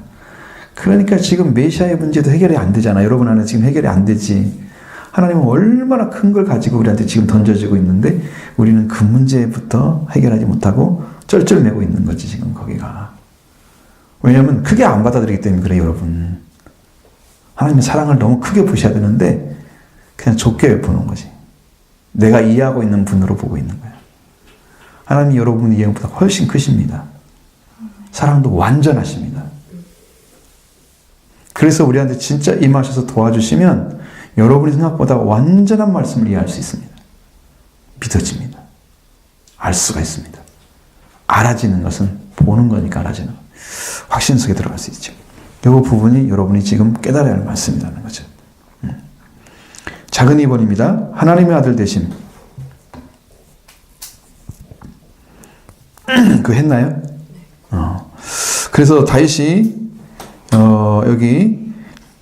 S1: 그러니까 지금 메시아의 문제도 해결이 안 되잖아. 여러분 안에 지금 해결이 안 되지. 하나님은 얼마나 큰 걸 가지고 우리한테 지금 던져지고 있는데 우리는 그 문제부터 해결하지 못하고 쩔쩔매고 있는 거지 지금 거기가. 왜냐하면 크게 안 받아들이기 때문에 그래요, 여러분. 하나님의 사랑을 너무 크게 보셔야 되는데 그냥 좁게 보는 거지. 내가 이해하고 있는 분으로 보고 있는 거야. 하나님이 여러분의 이해보다 훨씬 크십니다. 사랑도 완전하십니다. 그래서 우리한테 진짜 임하셔서 도와주시면 여러분이 생각보다 완전한 말씀을 이해할 수 있습니다. 믿어집니다. 알 수가 있습니다. 알아지는 것은 보는 거니까 알아지는 거. 확신 속에 들어갈 수 있죠. 이 부분이 여러분이 지금 깨달아야 할 말씀이라는 거죠. 작은 2번입니다. 하나님의 아들 되심. 그거 했나요? 그래서 다윗이 여기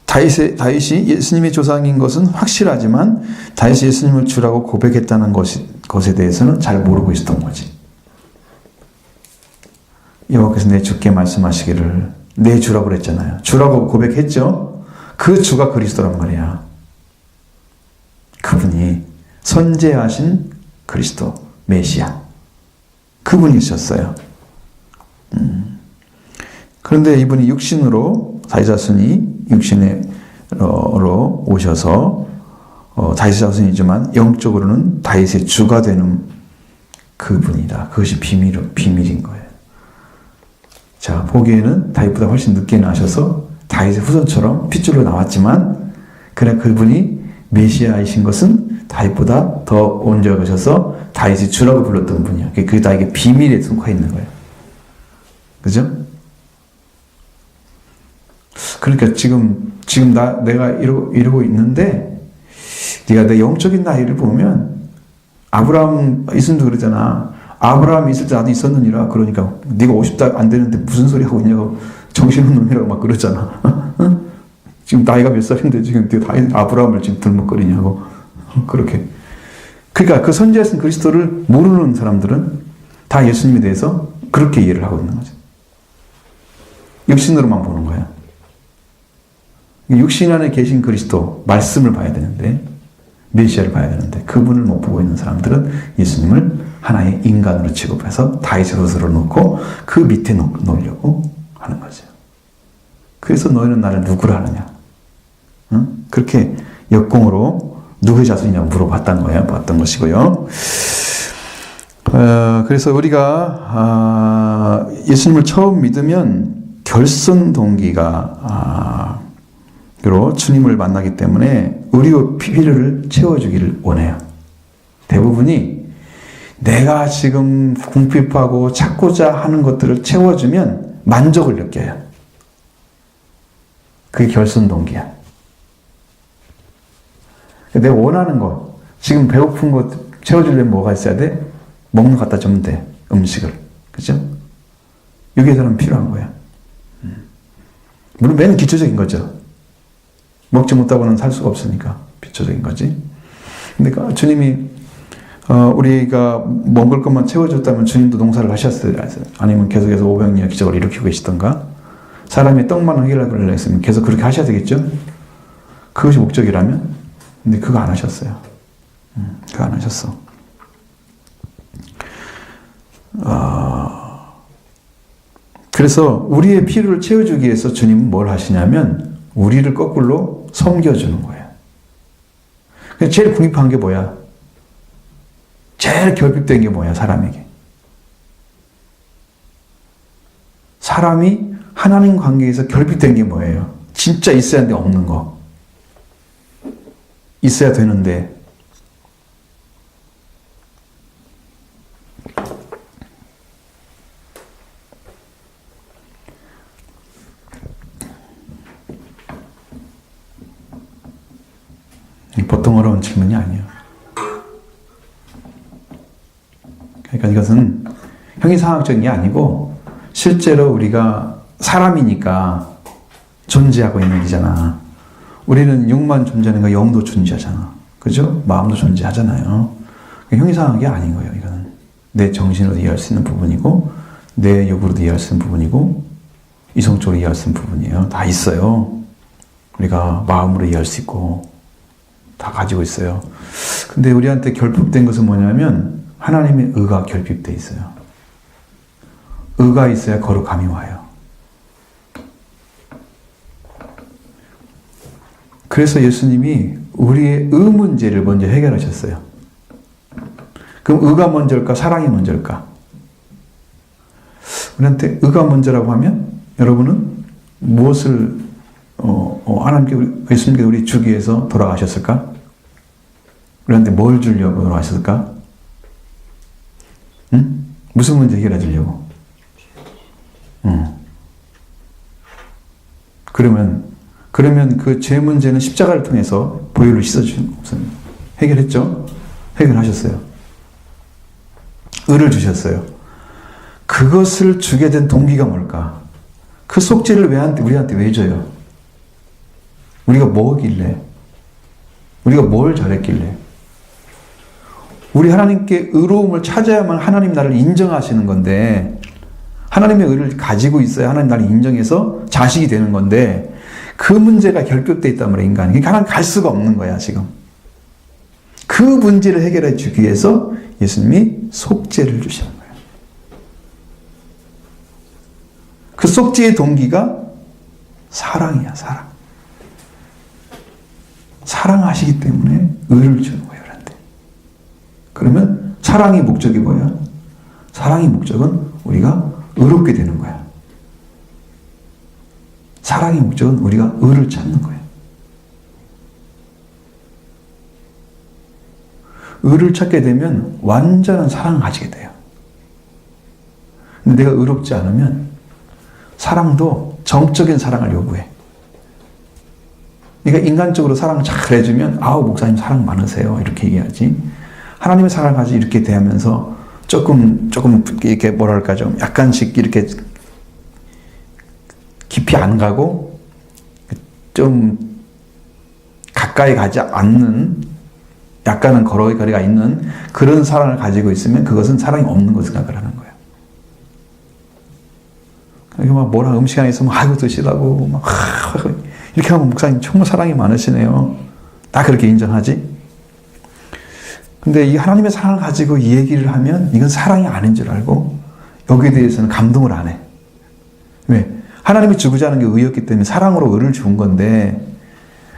S1: 다윗이 예수님의 조상인 것은 확실하지만 다윗이 예수님을 주라고 고백했다는 것에 대해서는 잘 모르고 있었던 거지. 여호와께서 내 주께 말씀하시기를 내 주라고 그랬잖아요. 주라고 고백했죠. 그 주가 그리스도란 말이야. 그분이 선제하신 그리스도 메시아 그분이셨어요. 그런데 이분이 육신으로 다윗 자손이 육신으로 오셔서 다윗 자손이지만 영적으로는 다윗의 주가 되는 그분이다. 그것이 비밀인 거예요. 자, 보기에는 다윗보다 훨씬 늦게 나셔서 다윗의 후손처럼 핏줄로 나왔지만 그래 그분이 메시아이신 것은 다윗보다 더 온전히 오셔서 다윗이 주라고 불렀던 분이야. 그게 다 이게 비밀에 숨겨 있는 거예요. 그죠? 그러니까 지금 내가 이러고 있는데 네가 내 영적인 나이를 보면 아브라함 이순도 그러잖아. 아브라함이 있을 때 나도 있었느니라. 그러니까 네가 50대 안 되는데 무슨 소리 하고 있냐고 정신없는 놈이라고 막 그러잖아. 지금 나이가 몇 살인데 지금 아브라함을 지금 들먹거리냐고 그렇게. 그러니까 그 선지자신 그리스도를 모르는 사람들은 다 예수님에 대해서 그렇게 이해를 하고 있는 거죠. 육신으로만 보는 거야. 육신 안에 계신 그리스도 말씀을 봐야 되는데 메시아를 봐야 되는데 그분을 못 보고 있는 사람들은 예수님을 하나의 인간으로 취급해서 다윗의 후손으로 놓고 그 밑에 놓으려고 하는 거죠. 그래서 너희는 나를 누구라 하느냐? 응? 그렇게 역공으로 누구의 자손이냐고 물어봤던 거예요. 봤던 것이고요. 그래서 우리가 예수님을 처음 믿으면 결선 동기가 로 주님을 만나기 때문에 의료 필요를 채워주기를 원해요. 대부분이 내가 지금 궁핍하고 찾고자 하는 것들을 채워주면 만족을 느껴요. 그게 결선 동기야. 내가 원하는 거, 지금 배고픈 거 채워주려면 뭐가 있어야 돼? 먹는 거 갖다 주면 돼. 음식을. 그죠? 이게 저는 필요한 거야. 물론 맨 기초적인 거죠. 먹지 못하고는 살 수가 없으니까 기초적인 거지. 근데 주님이 우리가 먹을 것만 채워줬다면 주님도 농사를 하셨어요. 아니면 계속해서 500년 기적을 일으키고 계시던가 사람이 떡만 해결하려고 했으면 계속 그렇게 하셔야 되겠죠. 그것이 목적이라면. 근데 그거 안 하셨어요. 그거 안 하셨어. 그래서 우리의 필요를 채워주기 위해서 주님은 뭘 하시냐면 우리를 거꾸로 섬겨주는 거예요. 제일 궁핍한 게 뭐야? 제일 결핍된 게 뭐야, 사람에게? 사람이 하나님 관계에서 결핍된 게 뭐예요? 진짜 있어야 하는데 없는 거. 있어야 되는데. 보통 어려운 질문이 아니에요. 그러니까 이것은 형이상학적인 게 아니고 실제로 우리가 사람이니까 존재하고 있는 일이잖아. 우리는 육만 존재하는 거 영도 존재하잖아. 그죠? 마음도 존재하잖아요. 형이상하게 아닌 거예요. 이거는 내 정신으로 이해할 수 있는 부분이고 내 욕으로도 이해할 수 있는 부분이고 이성적으로 이해할 수 있는 부분이에요. 다 있어요. 우리가 마음으로 이해할 수 있고 다 가지고 있어요. 근데 우리한테 결핍된 것은 뭐냐면 하나님의 의가 결핍되어 있어요. 의가 있어야 거룩함이 와요. 그래서 예수님이 우리의 의 문제를 먼저 해결하셨어요. 그럼 의가 먼저일까? 사랑이 먼저일까? 우리한테 의가 먼저라고 하면 여러분은 무엇을 하나님께 예수님께 우리 주기 위해서 돌아가셨을까? 우리한테 뭘 주려고 돌아가셨을까? 응? 무슨 문제 해결해 주려고? 그러면 그 죄 문제는 십자가를 통해서 보혈로 씻어주신 것은 해결했죠? 해결하셨어요. 의를 주셨어요. 그것을 주게 된 동기가 뭘까? 그 속죄를 우리한테 왜 줘요? 우리가 뭐길래? 우리가 뭘 잘했길래? 우리 하나님께 의로움을 찾아야만 하나님 나를 인정하시는 건데 하나님의 의를 가지고 있어야 하나님 나를 인정해서 자식이 되는 건데 그 문제가 결핍되어 있단 말이에요. 인간이. 그러니까 하나님 갈 수가 없는 거야 지금. 그 문제를 해결해 주기 위해서 예수님이 속죄를 주시는 거예요. 그 속죄의 동기가 사랑이야. 사랑. 사랑하시기 때문에 의를 주는 거예요. 그런데. 그러면 사랑의 목적이 뭐야? 사랑의 목적은 우리가 의롭게 되는 거야. 사랑의 목적은 우리가 의를 찾는 거예요. 의를 찾게 되면 완전한 사랑을 가지게 돼요. 근데 내가 의롭지 않으면 사랑도 정적인 사랑을 요구해. 그러니까 인간적으로 사랑을 잘 해주면 아우 목사님 사랑 많으세요 이렇게 얘기하지. 하나님의 사랑을 가지고 이렇게 대하면서 조금 이렇게 뭐랄까 좀 약간씩 이렇게 깊이 안 가고 좀 가까이 가지 않는 약간은 거리가 있는 그런 사랑을 가지고 있으면 그것은 사랑이 없는 것을 생각을 하는 거예요. 그러니까 막 뭐라 음식 안에 있으면 아이고 드시라고 막 이렇게 하면 목사님 정말 사랑이 많으시네요. 다 그렇게 인정하지? 근데 이 하나님의 사랑을 가지고 이 얘기를 하면 이건 사랑이 아닌 줄 알고 여기에 대해서는 감동을 안 해. 왜? 하나님이 주고자 하는 게 의였기 때문에 사랑으로 의를 준 건데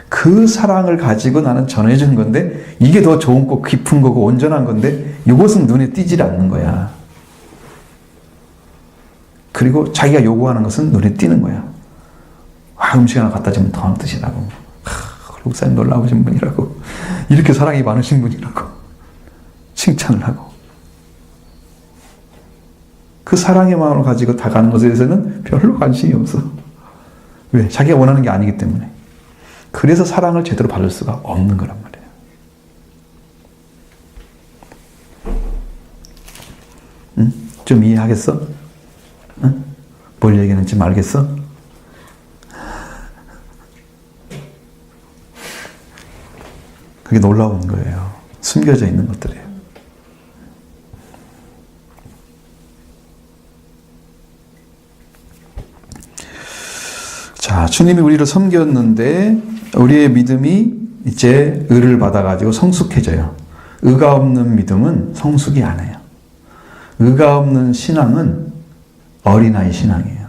S1: 그 사랑을 가지고 나는 전해주는 건데 이게 더 좋은 거 깊은 거고 온전한 건데 이것은 눈에 띄질 않는 거야. 그리고 자기가 요구하는 것은 눈에 띄는 거야. 음식 하나 갖다 주면 더 드시라고. 목사님 놀라우신 분이라고. 이렇게 사랑이 많으신 분이라고. 칭찬을 하고. 그 사랑의 마음을 가지고 다가가는 것에 대해서는 별로 관심이 없어. 왜? 자기가 원하는 게 아니기 때문에. 그래서 사랑을 제대로 받을 수가 없는 거란 말이에요. 응? 좀 이해하겠어? 응? 뭘 얘기하는지 알겠어? 그게 놀라운 거예요. 숨겨져 있는 것들이에요. 자, 주님이 우리를 섬겼는데 우리의 믿음이 이제 의를 받아가지고 성숙해져요. 의가 없는 믿음은 성숙이 안 해요. 의가 없는 신앙은 어린아이 신앙이에요.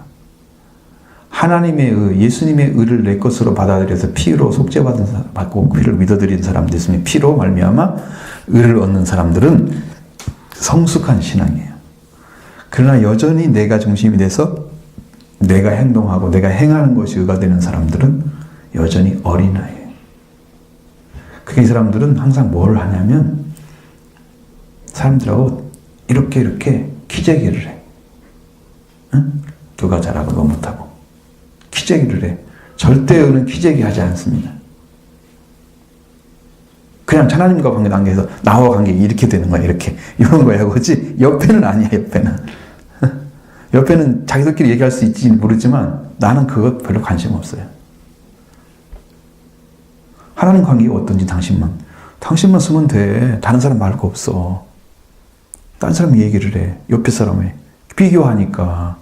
S1: 하나님의 의, 예수님의 의를 내 것으로 받아들여서 피로 속죄받고 피를 믿어들인 사람들, 예수님의 피로 말미암아 의를 얻는 사람들은 성숙한 신앙이에요. 그러나 여전히 내가 중심이 돼서 내가 행동하고 내가 행하는 것이 의가 되는 사람들은 여전히 어린아이예요. 이 사람들은 항상 뭘 하냐면 사람들하고 이렇게 키재기를 해. 응? 누가 잘하고 누가 못하고 키재기를 해. 절대 의는 키재기 하지 않습니다. 그냥 하나님과 관계에서 나와 관계 이렇게 되는 거야. 이렇게 이런 거야. 그렇지? 옆에는 아니야. 옆에는 자기들끼리 얘기할 수 있지 모르지만 나는 그것 별로 관심 없어요. 하나님 관계가 어떤지 당신만 당신만 쓰면 돼. 다른 사람 말 거 없어. 다른 사람이 얘기를 해. 옆에 사람이. 비교하니까.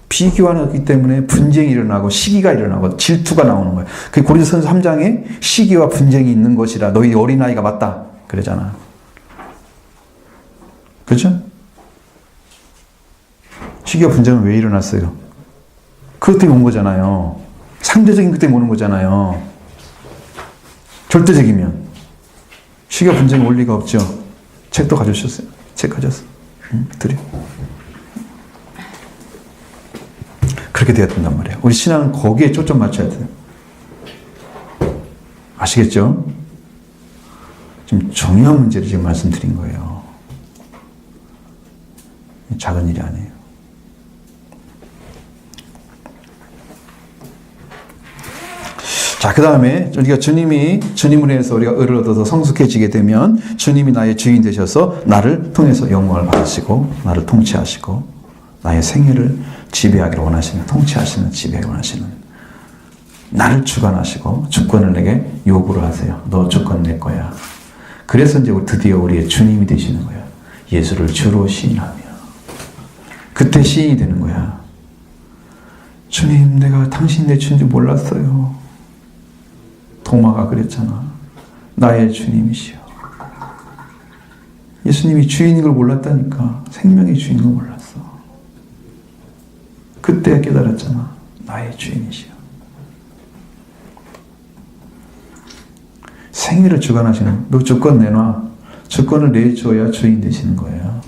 S1: 비교하기 때문에 분쟁이 일어나고 시기가 일어나고 질투가 나오는 거예요. 그 고린도전서 3장에 시기와 분쟁이 있는 것이라 너희 어린아이가 맞다. 그러잖아. 그죠? 시기와 분쟁은 왜 일어났어요? 그것 때문에 온 거잖아요. 상대적인 것 때문에 오는 거잖아요. 절대적이면. 시기와 분쟁이 올 리가 없죠. 책도 가져오셨어요. 책 가져왔어. 드려. 그렇게 돼야 된단 말이에요. 우리 신앙은 거기에 초점 맞춰야 돼요. 아시겠죠? 지금 중요한 문제를 지금 말씀드린 거예요. 작은 일이 아니에요. 자, 그 다음에 우리가 주님으로 인해서 우리가 의를 얻어서 성숙해지게 되면 주님이 나의 주인 되셔서 나를 통해서 영광을 받으시고 나를 통치하시고 나의 생애를 지배하기를 원하시는, 통치하시는, 지배하기를 원하시는, 나를 주관하시고 주권을 내게 요구를 하세요. 너 주권 내 거야. 그래서 이제 드디어 우리의 주님이 되시는 거야. 예수를 주로 시인하며. 그때 시인이 되는 거야. 주님, 내가 당신 내 주인지 몰랐어요. 도마가 그랬잖아. 나의 주님이시여. 예수님이 주인인 걸 몰랐다니까. 생명의 주인인 걸 몰랐어. 그때 깨달았잖아. 나의 주인이시여. 생애를 주관하시는, 너 주권 내놔. 주권을 내줘야 주인 되시는 거예요.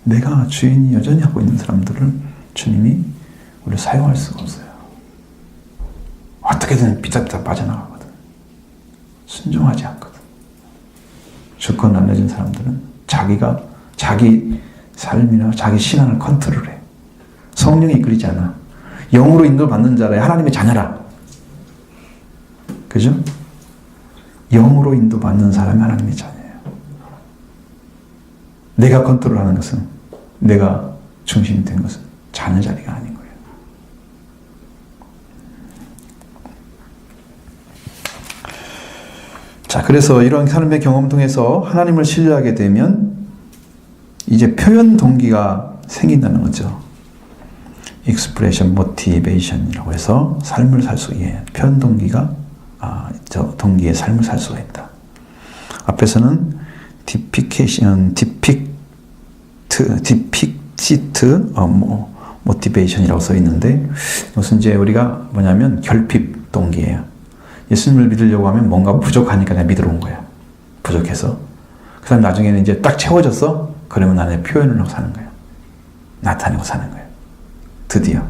S1: 내가 주인이 여전히 하고 있는 사람들을 주님이 우리를 사용할 수가 없어요. 어떻게든 비tab비tab 빠져나가거든. 순종하지 않거든. 주권 안 내준 사람들은 자기 삶이나 자기 신앙을 컨트롤해. 성령이 이끌리지 않아. 영으로 인도받는 자라 하나님의 자녀라. 그죠? 영으로 인도받는 사람이 하나님의 자녀예요. 내가 컨트롤하는 것은, 내가 중심이 된 것은 자녀 자리가 아닌 거예요. 자, 그래서 이런 삶의 경험 통해서 하나님을 신뢰하게 되면 이제 표현 동기가 생긴다는 거죠. expression motivation이라고 해서 삶을 살 수 있게 표현 동기가 저 동기의 삶을 살 수가 있다. 앞에서는 depiction, motivation이라고 써 있는데 이것은 이제 우리가 뭐냐면 결핍 동기예요. 예수님을 믿으려고 하면 뭔가 부족하니까 내가 믿으러 온 거야. 부족해서. 그 다음 나중에는 이제 딱 채워졌어? 그러면 나는 표현을 하고 사는 거야. 나타내고 사는 거야. 드디어.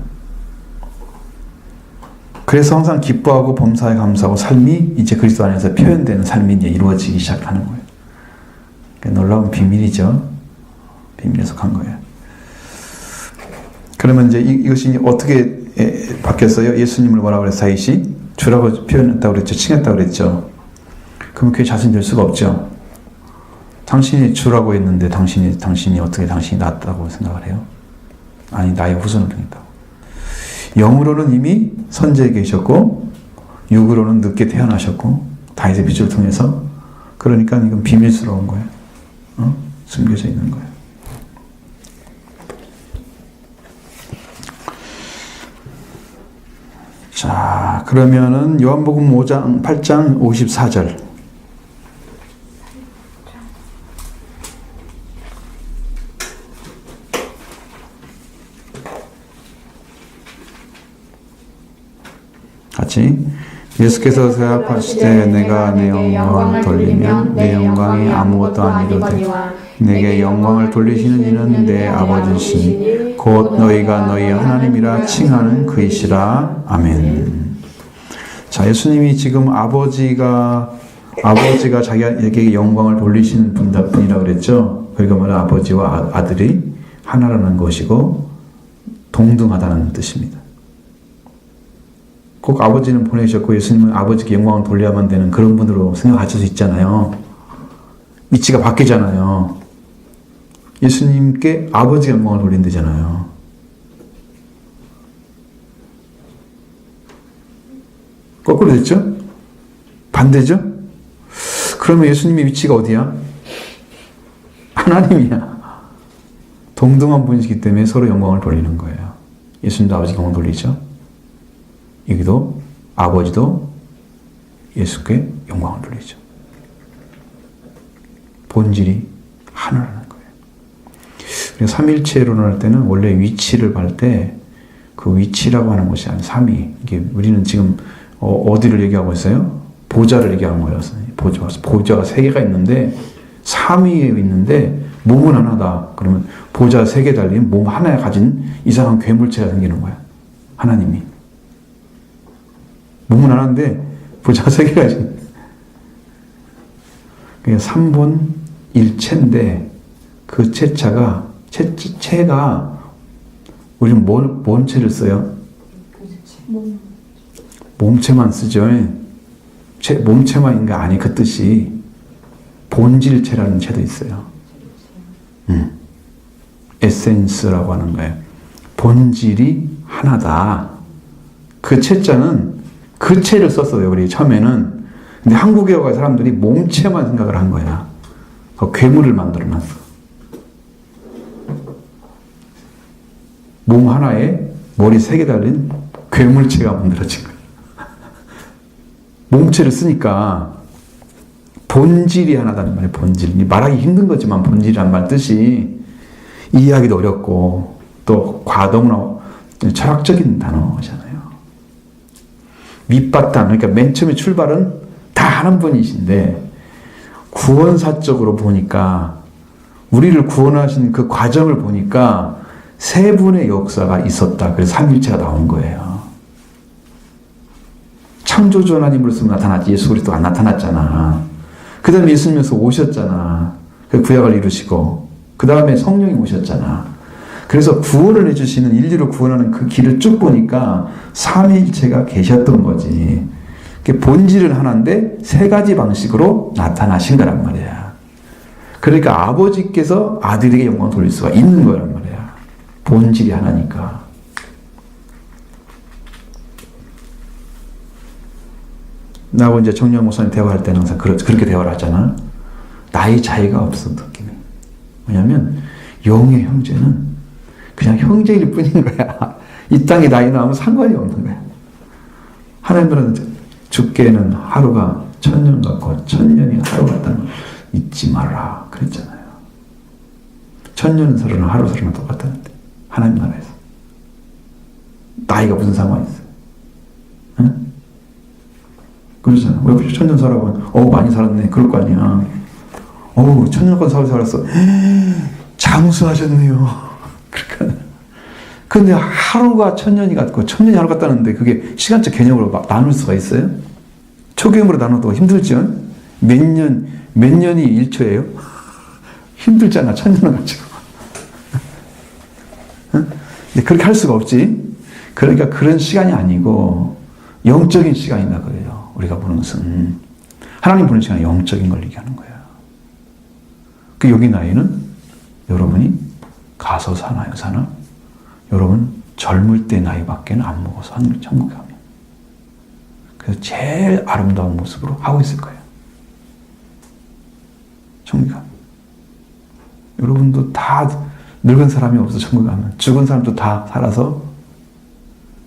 S1: 그래서 항상 기뻐하고 범사에 감사하고 삶이 이제 그리스도 안에서 표현되는 삶이 이제 이루어지기 시작하는 거예요. 놀라운 비밀이죠. 비밀에 속한 거예요. 그러면 이제 이것이 어떻게 바뀌었어요? 예수님을 뭐라고 그랬어요? 다윗이 주라고 표현했다고 그랬죠. 칭했다고 그랬죠. 그러면 그게 자신이 될 수가 없죠. 당신이 주라고 했는데 당신이 어떻게 당신이 낫다고 생각을 해요? 아니, 나의 후손을 통했다고. 영으로는 이미 선지에 계셨고 육으로는 늦게 태어나셨고 다윗의 빚을 통해서. 그러니까 이건 비밀스러운 거예요. 숨겨져 있는 거예요. 자, 그러면은 요한복음 8장 54절. 같이. 예수께서 대답하시되 내가 내 영광을 돌리면 내 영광이 아무것도 아니로되 내게 영광을 돌리시는 이는 내 아버지시니 곧 너희가 너희 하나님이라 칭하는 그이시라. 아멘. 자, 예수님이 지금 아버지가 자기에게 영광을 돌리시는 분이라고 그랬죠. 그러니까 뭐냐, 아버지와 아들이 하나라는 것이고 동등하다는 뜻입니다. 꼭 아버지는 보내셨고 예수님은 아버지께 영광을 돌려야만 되는 그런 분으로 생각하실 수 있잖아요. 위치가 바뀌잖아요. 예수님께 아버지가 영광을 돌린다잖아요. 거꾸로 됐죠? 반대죠? 그러면 예수님의 위치가 어디야? 하나님이야. 동등한 분이시기 때문에 서로 영광을 돌리는 거예요. 예수님도 아버지께 영광 돌리죠. 여기도 아버지도 예수께 영광을 돌리죠. 본질이 하나라는 거예요. 우리가 삼일체론을 할 때는 원래 위치를 볼 때 그 위치라고 하는 것이 아니라 삼위. 이게 우리는 지금 어디를 얘기하고 있어요? 보좌를 얘기하는 거예요. 보좌가 세 개가 있는데 삼위에 있는데 몸은 하나다. 그러면 보좌 세 개 달린 몸 하나에 가진 이상한 괴물체가 생기는 거야. 하나님이. 몸은 하나인데 보좌 세 개가 가진. 그게 삼본 일체인데 그 체가 우리는 뭔 체를 써요? 몸체만 쓰죠. 몸체만인 게 아니 그 뜻이 본질체라는 체도 있어요. 에센스라고 하는 거예요. 본질이 하나다. 그 체자는 그 체를 썼어요. 우리 처음에는. 근데 한국에 와서 사람들이 몸체만 생각을 한 거야. 그 괴물을 만들어놨어. 몸 하나에 머리 3개 달린 괴물체가 만들어진 거야. 몸체를 쓰니까 본질이 하나다는 말이에요. 본질. 말하기 힘든 거지만 본질이란 말 뜻이 이해하기도 어렵고 또 너무나 철학적인 단어잖아요. 밑바탕, 그러니까 맨 처음에 출발은 다 하는 분이신데 구원사적으로 보니까 우리를 구원하신 그 과정을 보니까 세 분의 역사가 있었다. 그래서 삼일체가 나온 거예요. 창조주 하나님으로서 나타났지 예수 그리스도가 안 나타났잖아. 그 다음에 예수님께서 오셨잖아. 그 구약을 이루시고 그 다음에 성령이 오셨잖아. 그래서 구원을 해주시는 인류를 구원하는 그 길을 쭉 보니까 삼위일체가 계셨던 거지. 본질은 하나인데 세 가지 방식으로 나타나신 거란 말이야. 그러니까 아버지께서 아들에게 영광을 돌릴 수가 있는 거란 말이야. 본질이 하나니까. 나하고 이제 정녕 목사님 대화할 때는 항상 그렇게 대화를 하잖아. 나이 차이가 없어, 느낌이. 왜냐면 영의 형제는 그냥 형제일 뿐인 거야. 이 땅에 나이 나오면 상관이 없는 거야. 하나님들은 죽게는 하루가 천년 같고 천년이 하루 같다는 걸 잊지 말라 그랬잖아요. 천년은 서로는 하루 서로는 똑같다는데 하나님 나라에서 나이가 무슨 상관이 있어요? 응? 그러잖아. 왜 천년 살아보면 많이 살았네. 그럴 거 아니야. 천년간 살았어. 장수하셨네요. 그러니까. 근데 하루가 천년이 같고 천년이 하루 같다는데 그게 시간적 개념으로 나눌 수가 있어요? 초개념으로 나눠도 힘들죠? 몇 년이 1초예요? 힘들잖아. 천년을 가지고. 근데 그렇게 할 수가 없지. 그러니까 그런 시간이 아니고 영적인 시간이다 그래요. 우리가 보는 것은 하나님 보는 시간은 영적인 걸 얘기하는 거예요. 그 여기 나이는 여러분이 가서 사나요? 사나? 여러분 젊을 때 나이밖에는 안 먹어서 천국에 가면 그래서 제일 아름다운 모습으로 하고 있을 거예요. 천국에 가면 여러분도 다 늙은 사람이 없어 천국에 가면 죽은 사람도 다 살아서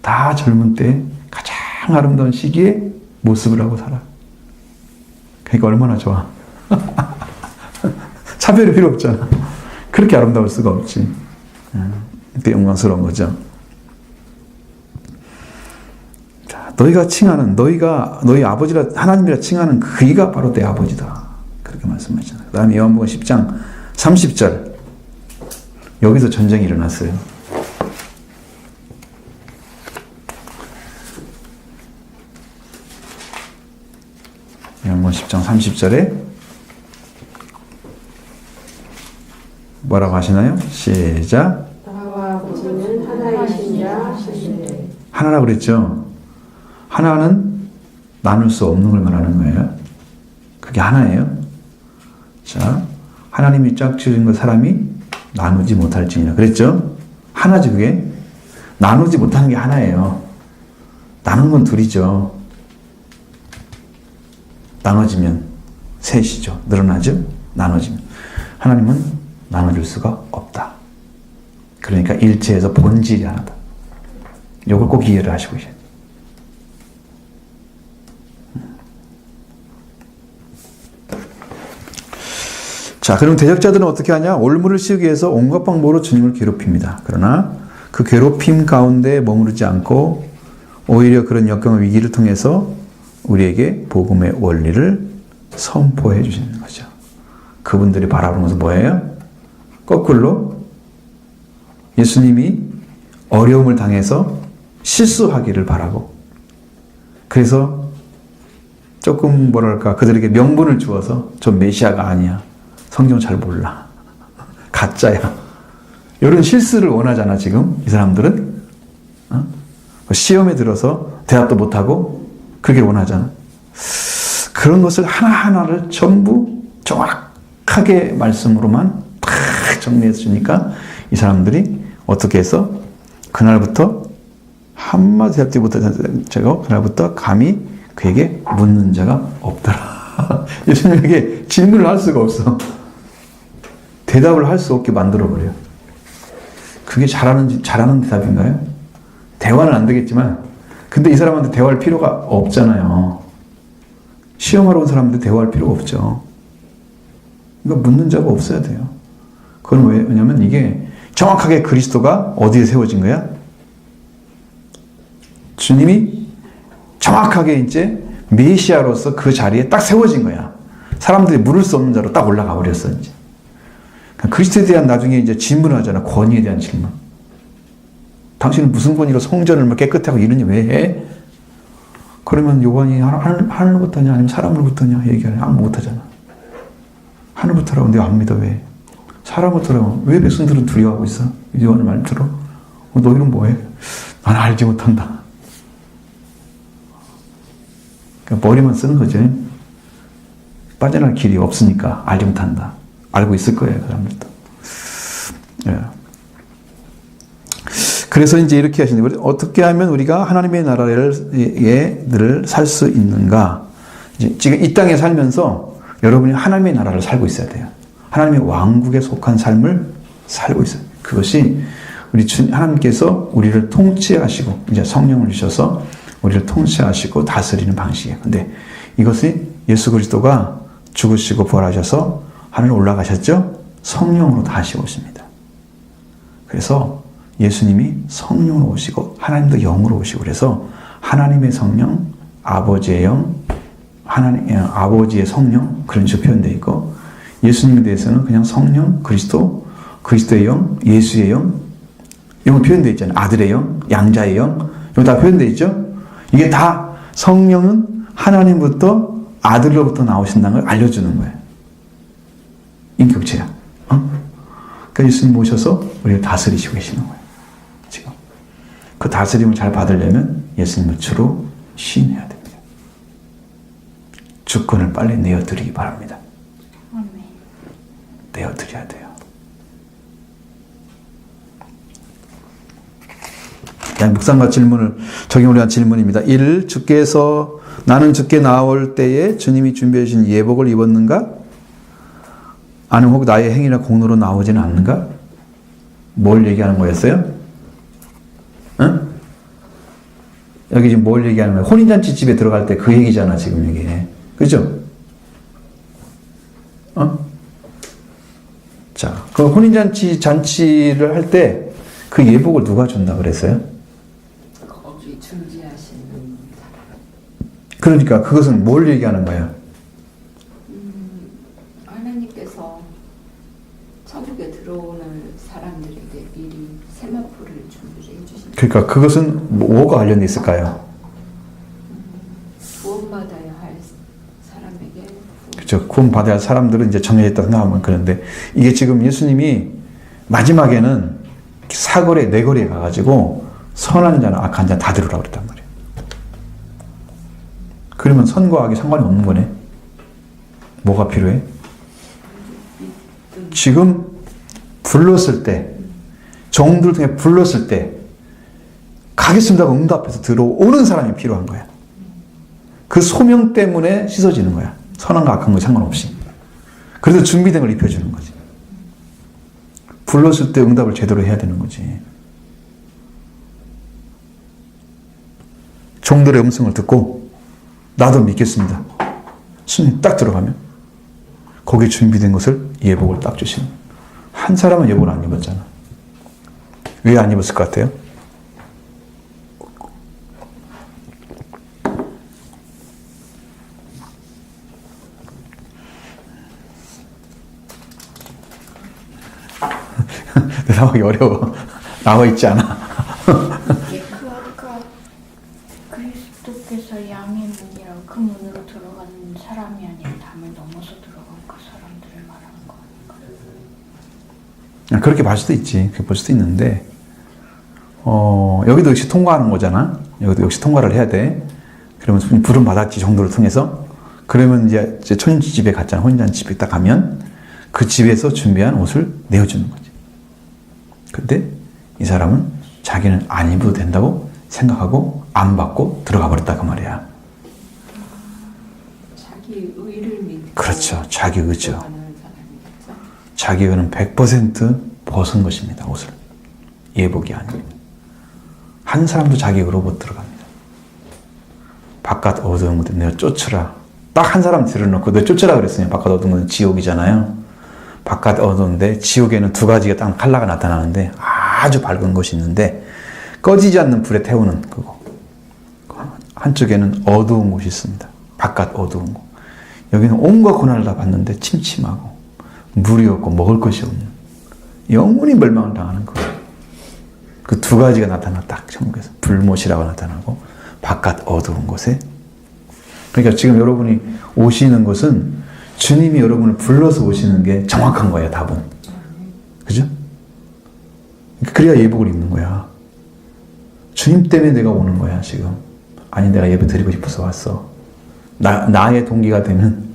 S1: 다 젊은 때 가장 아름다운 시기에 모습을 하고 살아. 그러니까 얼마나 좋아. 차별이 필요 없잖아. 그렇게 아름다울 수가 없지. 되게 영광스러운 거죠. 자, 너희가 칭하는 너희 아버지라 하나님이라 칭하는 그이가 바로 내 아버지다. 그렇게 말씀하셨잖아요. 그 다음에 요한복음 10장 30절 여기서 전쟁이 일어났어요. 요한복음 10장 30절에 뭐라고 하시나요? 시작.
S2: 나와 아버지는 하나이시니라 하시되.
S1: 하나라고 그랬죠. 하나는 나눌 수 없는 걸 말하는 거예요. 그게 하나예요. 자, 하나님이 짝 지으신 걸 사람이 나누지 못할지니라 그랬죠. 하나지 그게. 나누지 못하는 게 하나예요. 나누는 건 둘이죠. 나눠지면 셋이죠. 늘어나죠. 나눠지면. 하나님은 나눠줄 수가 없다. 그러니까 일체에서 본질이 하나다. 이걸 꼭 이해를 하시고 계셔야 돼요. 자, 그럼 대적자들은 어떻게 하냐? 올무를 씌우기 위해서 온갖 방법으로 주님을 괴롭힙니다. 그러나 그 괴롭힘 가운데 머무르지 않고 오히려 그런 역경의 위기를 통해서 우리에게 복음의 원리를 선포해 주시는 거죠. 그분들이 바라보는 것은 뭐예요? 거꾸로 예수님이 어려움을 당해서 실수하기를 바라고, 그래서 조금 뭐랄까 그들에게 명분을 주어서 저 메시아가 아니야, 성경 잘 몰라, 가짜야, 이런 실수를 원하잖아. 지금 이 사람들은 시험에 들어서 대답도 못하고 그렇게 원하잖아. 그런 것을 하나하나를 전부 정확하게 말씀으로만 다 정리해 주니까 이 사람들이 어떻게 해서 그날부터 한마디 대답도 못하는 자고, 그날부터 감히 그에게 묻는 자가 없더라. 예수님에게 질문을 할 수가 없어. 대답을 할 수 없게 만들어버려요. 그게 잘하는 대답인가요? 대화는 안 되겠지만, 근데 이 사람한테 대화할 필요가 없잖아요. 시험하러 온 사람한테 대화할 필요가 없죠. 그러니까 묻는 자가 없어야 돼요. 그건 왜냐면 이게 정확하게 그리스도가 어디에 세워진 거야? 주님이 정확하게 이제 메시아로서 그 자리에 딱 세워진 거야. 사람들이 물을 수 없는 자로 딱 올라가 버렸어, 이제. 그리스도에 대한 나중에 이제 질문을 하잖아. 권위에 대한 질문. 당신은 무슨 권위로 성전을 깨끗하게 하고 이러니 왜 해? 그러면 요한이 하늘부터냐 아니면 사람으로부터냐 얘기하냐. 아무 못하잖아. 하늘부터라고 내가 안 믿어. 왜? 사람부터라고. 왜 백성들은 두려워하고 있어? 요한의 말대로. 너희는 뭐해? 나는 알지 못한다. 그러니까 머리만 쓰는 거지. 빠져나갈 길이 없으니까 알지 못한다. 알고 있을 거예요, 그 사람들도. 예. 그래서 이제 이렇게 하시는 거예요. 어떻게 하면 우리가 하나님의 나라에 늘 살 수 있는가? 이제 지금 이 땅에 살면서 여러분이 하나님의 나라를 살고 있어야 돼요. 하나님의 왕국에 속한 삶을 살고 있어요. 그것이 우리 하나님께서 우리를 통치하시고 이제 성령을 주셔서 우리를 통치하시고 다스리는 방식이에요. 근데 이것이 예수 그리스도가 죽으시고 부활하셔서 하늘 올라가셨죠? 성령으로 다시 오십니다. 그래서 예수님이 성령으로 오시고 하나님도 영으로 오시고, 그래서 하나님의 성령, 아버지의 영, 아버지의 성령, 그런 식으로 표현되어 있고, 예수님에 대해서는 그냥 성령, 그리스도, 그리스도의 영, 예수의 영, 이런 거 표현되어 있잖아요. 아들의 영, 양자의 영, 이거 다 표현되어 있죠? 이게 다 성령은 하나님부터 아들로부터 나오신다는 걸 알려주는 거예요. 인격체야. 그러니까 예수님 오셔서 우리를 다스리시고 계시는 거예요. 지금. 그 다스림을 잘 받으려면 예수님을 주로 시인해야 됩니다. 주권을 빨리 내어드리기 바랍니다. 내어드려야 돼요. 묵상과 질문을 적용을 한 질문입니다. 1. 주께서 나는 주께 나올 때에 주님이 준비해 주신 예복을 입었는가? 아니면 혹 나의 행위나 공로로 나오지는 않는가? 뭘 얘기하는 거였어요? 응? 여기 지금 뭘 얘기하는 거예요? 혼인잔치 집에 들어갈 때 그 얘기잖아, 지금 이게. 그죠? 자, 그 잔치를 할 때 그 예복을 누가 준다 그랬어요?
S2: 거기 준비하시는 사람.
S1: 그러니까 그것은 뭘 얘기하는 거예요?
S2: 하나님께서 천국에 들어오는 사람들에게 미리 세마포를 준비해 주신.
S1: 그러니까 그것은 뭐가 관련돼 있을까요?
S2: 구원받아야 할 사람에게.
S1: 그렇죠. 구원받아야 할 사람들은 이제 정해졌다 생각하면 그런데, 이게 지금 예수님이 마지막에는 사거리에 네거리에 가가지고 선한 자나 악한 자 다 들으라고 그랬단 말이에요. 그러면 선과 악이 상관이 없는 거네. 뭐가 필요해? 지금 불렀을 때, 종들을 통해 불렀을 때 가겠습니다고 응답해서 들어오는 사람이 필요한 거야. 그 소명 때문에 씻어지는 거야. 선한과 악한 거 상관없이. 그래서 준비된 걸 입혀주는 거지. 불렀을 때 응답을 제대로 해야 되는 거지. 종들의 음성을 듣고 나도 믿겠습니다. 순위 딱 들어가면 거기에 준비된 것을 예복을 딱 주시는. 한 사람은 예복을 안 입었잖아. 왜 안 입었을 것 같아요? 대답하기 어려워. 나와 있지 않아.
S3: 그 아까 그리스도께서 양의 문이라고 그 문으로 들어가는 사람이 아니라 담을 넘어서 들어간 그 사람들을 말하는 거 아닌가?
S1: 그렇게 볼 수도 있지. 그렇게 볼 수도 있는데, 여기도 역시 통과하는 거잖아. 여기도 역시 통과를 해야 돼. 그러면 부름 받았지, 정도를 통해서. 그러면 이제 천집에 갔잖아. 혼인잔치집에 딱 가면 그 집에서 준비한 옷을 내어주는 거지. 근데 이 사람은 자기는 안 입어도 된다고 생각하고 안 받고 들어가 버렸다 그 말이야.
S2: 자기 의를 믿고
S1: 그렇죠. 자기 의죠.
S2: 들어가는 사람이겠죠.
S1: 자기 의는 100% 벗은 것입니다. 옷을. 예복이 아닙니다. 한 사람도 자기 의로 못 들어갑니다. 바깥 어두운 곳에 내가 쫓으라. 딱 한 사람 들여놓고 너 쫓으라 그랬으니 바깥 어두운 곳은 지옥이잖아요. 바깥 어두운데 지옥에는 두 가지가 딱 칼라가 나타나는데 아주 밝은 것이 있는데 꺼지지 않는 불에 태우는 그거. 한쪽에는 어두운 곳이 있습니다. 바깥 어두운 곳. 여기는 온갖 고난을 다 받는데 침침하고 물이 없고 먹을 것이 없는 영원히 멸망을 당하는 거예요. 그 두 가지가 나타나 딱 천국에서 불못이라고 나타나고 바깥 어두운 곳에. 그러니까 지금 여러분이 오시는 것은 주님이 여러분을 불러서 오시는 게 정확한 거예요. 답은. 그죠? 그래야 예복을 입는 거야. 주님 때문에 내가 오는 거야 지금. 아니 내가 예배 드리고 싶어서 왔어. 나의 동기가 되면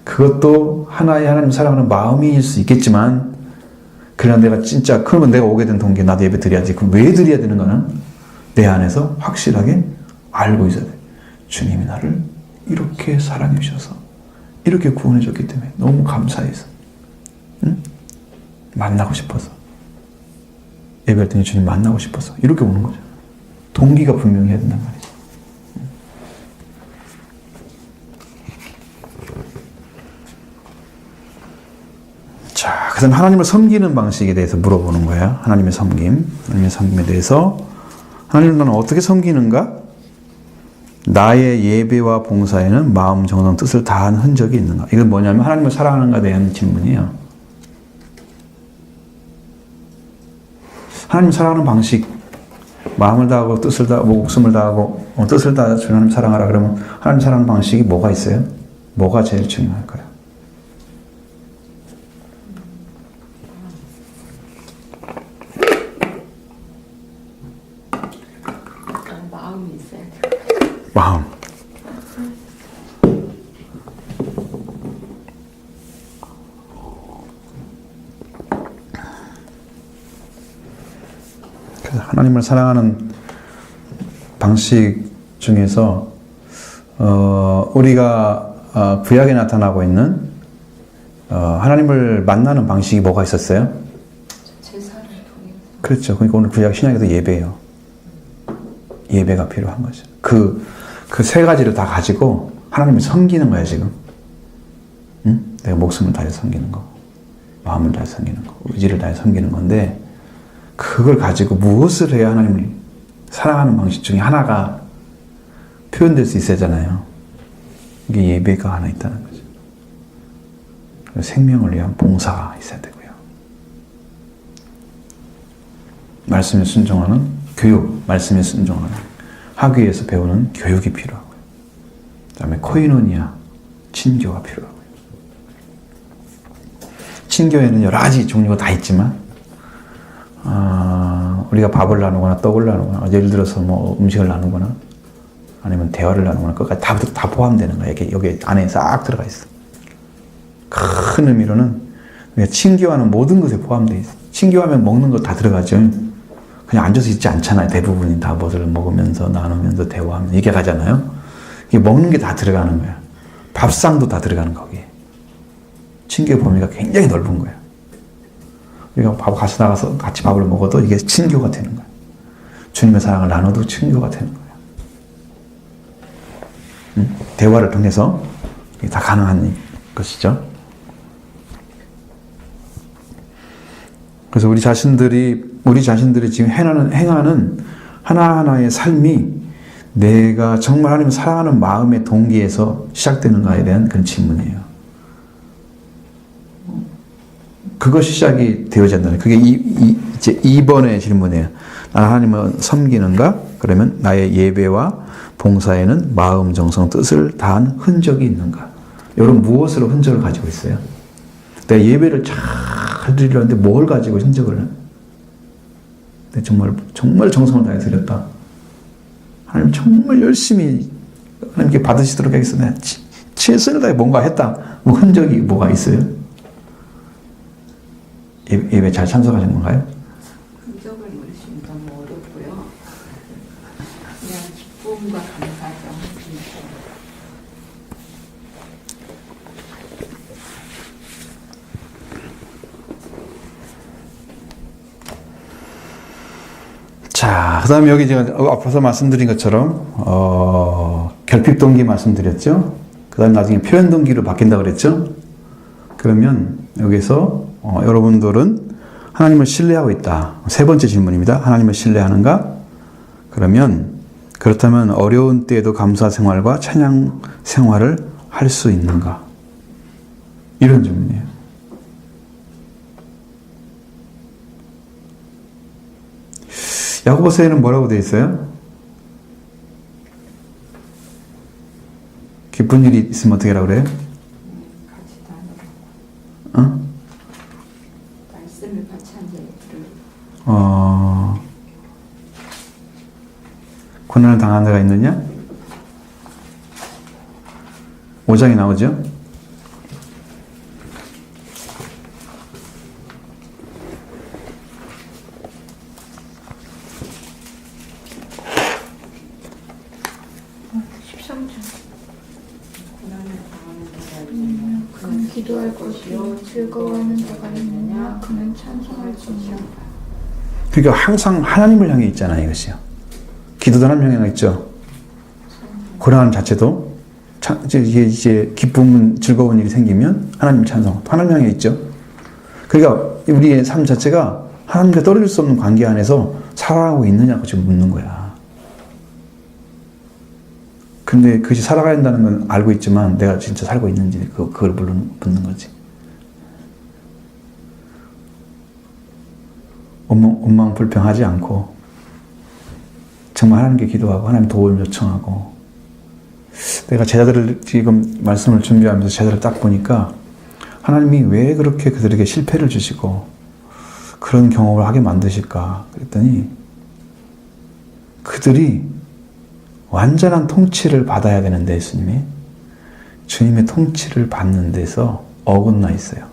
S1: 그것도 하나의 하나님 사랑하는 마음일 수 있겠지만 그러나 내가 진짜 그러면 내가 오게 된 동기 나도 예배 드려야지. 그럼 왜 드려야 되는가는 내 안에서 확실하게 알고 있어야 돼. 주님이 나를 이렇게 사랑해 주셔서 이렇게 구원해 줬기 때문에 너무 감사해서 응? 만나고 싶어서 예배할 때는 주님 만나고 싶어서 이렇게 오는 거죠. 동기가 분명히 해야 된단 말이죠. 자, 그 다음에 하나님을 섬기는 방식에 대해서 물어보는 거예요. 하나님의 섬김. 하나님의 섬김에 대해서 하나님을 나는 어떻게 섬기는가? 나의 예배와 봉사에는 마음, 정성, 뜻을 다한 흔적이 있는가? 이건 뭐냐면 하나님을 사랑하는가에 대한 질문이에요. 하나님 사랑하는 방식, 마음을 다하고 뜻을 다하고 목숨을 다하고 뜻을 다해 하나님 사랑하라 그러면 하나님 사랑하는 방식이 뭐가 있어요? 뭐가 제일 중요할까요?
S2: 마음이 있어야 돼.
S1: 마음. 그래서 하나님을 사랑하는 방식 중에서 우리가 구약에 나타나고 있는 하나님을 만나는 방식이 뭐가 있었어요?
S2: 제사를 통해서.
S1: 그렇죠. 그러니까 오늘 구약 신약에도 예배예요. 예배가 필요한 거죠. 그 세 가지를 다 가지고 하나님을 섬기는 거야, 지금. 응? 내가 목숨을 다해 섬기는 거, 마음을 다해 섬기는 거, 의지를 다해 섬기는 건데, 그걸 가지고 무엇을 해야 하나님을 사랑하는 방식 중에 하나가 표현될 수 있어야잖아요. 이게 예배가 하나 있다는 거죠. 생명을 위한 봉사가 있어야 되고요. 말씀에 순종하는 교육, 말씀에 순종하는 학위에서 배우는 교육이 필요하고요. 그 다음에 코이노니아, 친교가 필요하고요. 친교에는 여러 가지 종류가 다 있지만 우리가 밥을 나누거나 떡을 나누거나 예를 들어서 뭐 음식을 나누거나 아니면 대화를 나누거나 그것까지 다 포함되는 거예요. 여기 안에 싹 들어가 있어. 큰 의미로는 우리가 친교하는 모든 것에 포함되어 있어. 친교하면 먹는 거 다 들어가죠. 그냥 앉아서 있지 않잖아요. 대부분이 다 뭐를 먹으면서 나누면서 대화하면서 얘기하잖아요. 이게 먹는 게 다 들어가는 거야. 밥상도 다 들어가는 거기에. 친교의 범위가 굉장히 넓은 거야. 우리가 같이 나가서 같이 밥을 먹어도 이게 친교가 되는 거야. 주님의 사랑을 나눠도 친교가 되는 거야. 대화를 통해서 이게 다 가능한 것이죠. 그래서 우리 자신들이 지금 행하는 하나하나의 삶이 내가 정말 하나님을 사랑하는 마음의 동기에서 시작되는가에 대한 그런 질문이에요. 그것이 시작이 되어야 한다는, 그게 이제 2번의 질문이에요. 나는 하나님을 섬기는가? 그러면 나의 예배와 봉사에는 마음, 정성, 뜻을 다한 흔적이 있는가? 여러분 무엇으로 흔적을 가지고 있어요? 내가 예배를 잘 드리려는데 뭘 가지고 흔적을 해? 정말 정성을 다해 드렸다. 하나님 정말 열심히 하나님께 받으시도록 하겠습니다. 내가 최선을 다해 뭔가 했다. 뭐 흔적이 뭐가 있어요? 예배 잘 참석하신 건가요?
S2: 흔적을 물으시면 너무 어렵고요. 그냥 기쁨과 감사죠.
S1: 자, 그 다음에 여기 제가 앞서서 말씀드린 것처럼, 결핍 동기 말씀드렸죠? 그 다음에 나중에 표현 동기로 바뀐다고 그랬죠? 그러면 여기서, 여러분들은 하나님을 신뢰하고 있다. 세 번째 질문입니다. 하나님을 신뢰하는가? 그러면, 그렇다면 어려운 때에도 감사 생활과 찬양 생활을 할 수 있는가? 이런 질문이에요. 야고보서에는 뭐라고 되어 있어요? 기쁜 일이 있으면 어떻게 하라고 그래요?
S2: 같이 다니라고. 말씀을 같이 한 자들을.
S1: 고난을 당한 자가 있느냐? 5장에 나오죠?
S3: 그는 기도할 것이요 즐거워하는 자가 있느냐 그는 찬송할지니라.
S1: 그러니까 항상 하나님을 향해 있잖아요, 이것이요. 기도도 하나님 향해 있죠. 고난 자체도 이제 기쁨, 즐거운 일이 생기면 하나님 찬송, 하나님 향해 있죠. 그러니까 우리의 삶 자체가 하나님과 떨어질 수 없는 관계 안에서 살아가고 있느냐고 지금 묻는 거야. 근데 그것이 살아가야 한다는 건 알고 있지만 내가 진짜 살고 있는지 그걸 묻는 거지. 원망불평하지 않고 정말 하나님께 기도하고 하나님 도움을 요청하고. 내가 제자들을 지금 말씀을 준비하면서 제자들을 딱 보니까 하나님이 왜 그렇게 그들에게 실패를 주시고 그런 경험을 하게 만드실까 그랬더니 그들이 완전한 통치를 받아야 되는데 주님의 통치를 받는 데서 어긋나 있어요.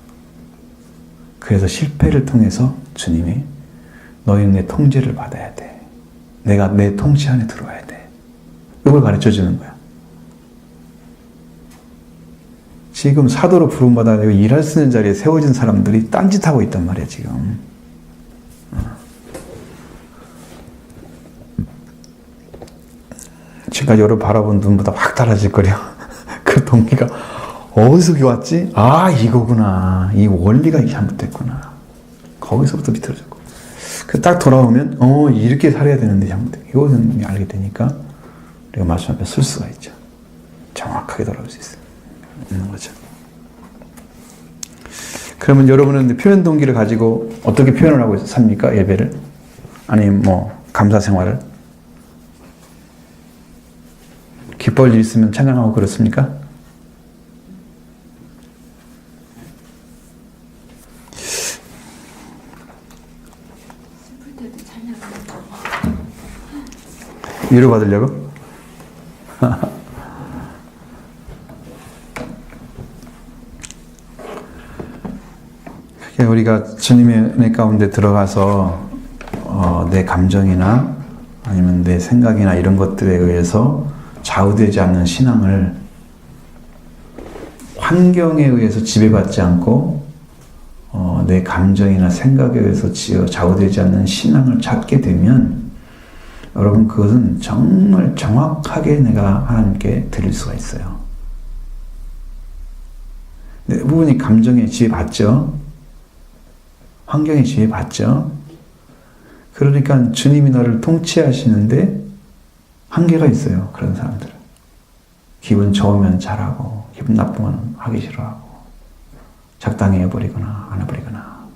S1: 그래서 실패를 통해서 주님이 너희는 내 통제를 받아야 돼. 내가 내 통치 안에 들어와야 돼. 이걸 가르쳐 주는 거야. 지금 사도로 부름받아 일할 수 있는 자리에 세워진 사람들이 딴짓하고 있단 말이야 지금. 지금까지 여러분 바라본 눈보다 확 달라질 거려. 그 동기가 어디서 왔지? 아 이거구나. 이 원리가 잘못됐구나. 거기서부터 비틀어졌고. 그 딱 돌아오면 이렇게 살아야 되는데 잘못됐고. 이거는 알게 되니까 우리가 말씀 앞에 쓸 수가 있죠. 정확하게 돌아올 수 있는 거죠. 그러면 여러분은 표현 동기를 가지고 어떻게 표현을 하고 삽니까? 예배를? 아니면 감사 생활을? 기뻐할 일 있으면 찬양하고 그렇습니까?
S2: 슬플 때도 찬양하고.
S1: 위로받으려고? 우리가 주님의 은혜 가운데 들어가서 내 감정이나 아니면 내 생각이나 이런 것들에 의해서 좌우되지 않는 신앙을 환경에 의해서 지배받지 않고 내 감정이나 생각에 의해서 좌우되지 않는 신앙을 찾게 되면 여러분 그것은 정말 정확하게 내가 하나님께 드릴 수가 있어요. 대부분이 감정에 지배받죠. 환경에 지배받죠. 그러니까 주님이 너를 통치하시는데 한계가 있어요. 그런 사람들은. 기분 좋으면 잘하고 기분 나쁘면 하기 싫어하고 적당히 해버리거나 안 해버리거나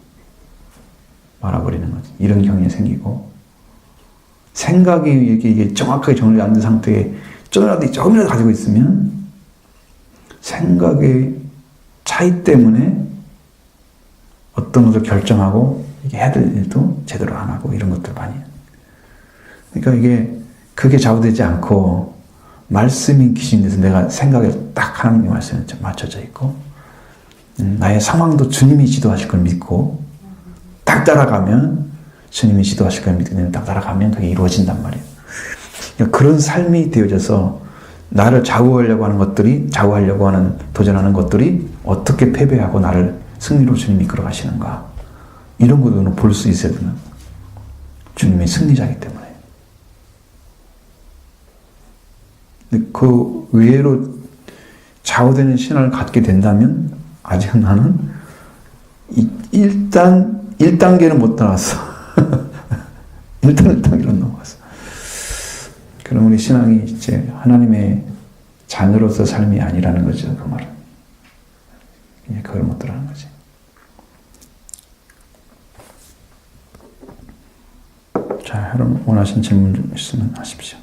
S1: 말아버리는 거지. 이런 경향이 생기고 생각이 이게 정확하게 정리 안 된 상태에 조금이라도 가지고 있으면 생각의 차이 때문에 어떤 것을 결정하고 이게 해야 될 일도 제대로 안 하고 이런 것들 많이 해요. 그러니까 그게 좌우되지 않고 말씀이 기준돼서 내가 생각에 딱 하나님의 말씀에 맞춰져 있고 나의 상황도 주님이 지도하실 걸 믿고 딱 따라가면 주님이 지도하실 걸 믿고 딱 따라가면 그게 이루어진단 말이에요. 그러니까 그런 삶이 되어져서 나를 좌우하려고 하는 도전하는 것들이 어떻게 패배하고 나를 승리로 주님이 이끌어 가시는가 이런 것도 볼 수 있어야 되는 주님의 승리자이기 때문에. 근데 그 의외로 좌우되는 신앙을 갖게 된다면 아직은 나는 일단 1단계는 못 나왔어. 일단 1단계로 넘어갔어. 그럼 우리 신앙이 이제 하나님의 자녀로서 삶이 아니라는 거죠. 그 말은. 그걸 못 들어가는 거지. 자, 여러분 원하신 질문 좀 있으면 하십시오.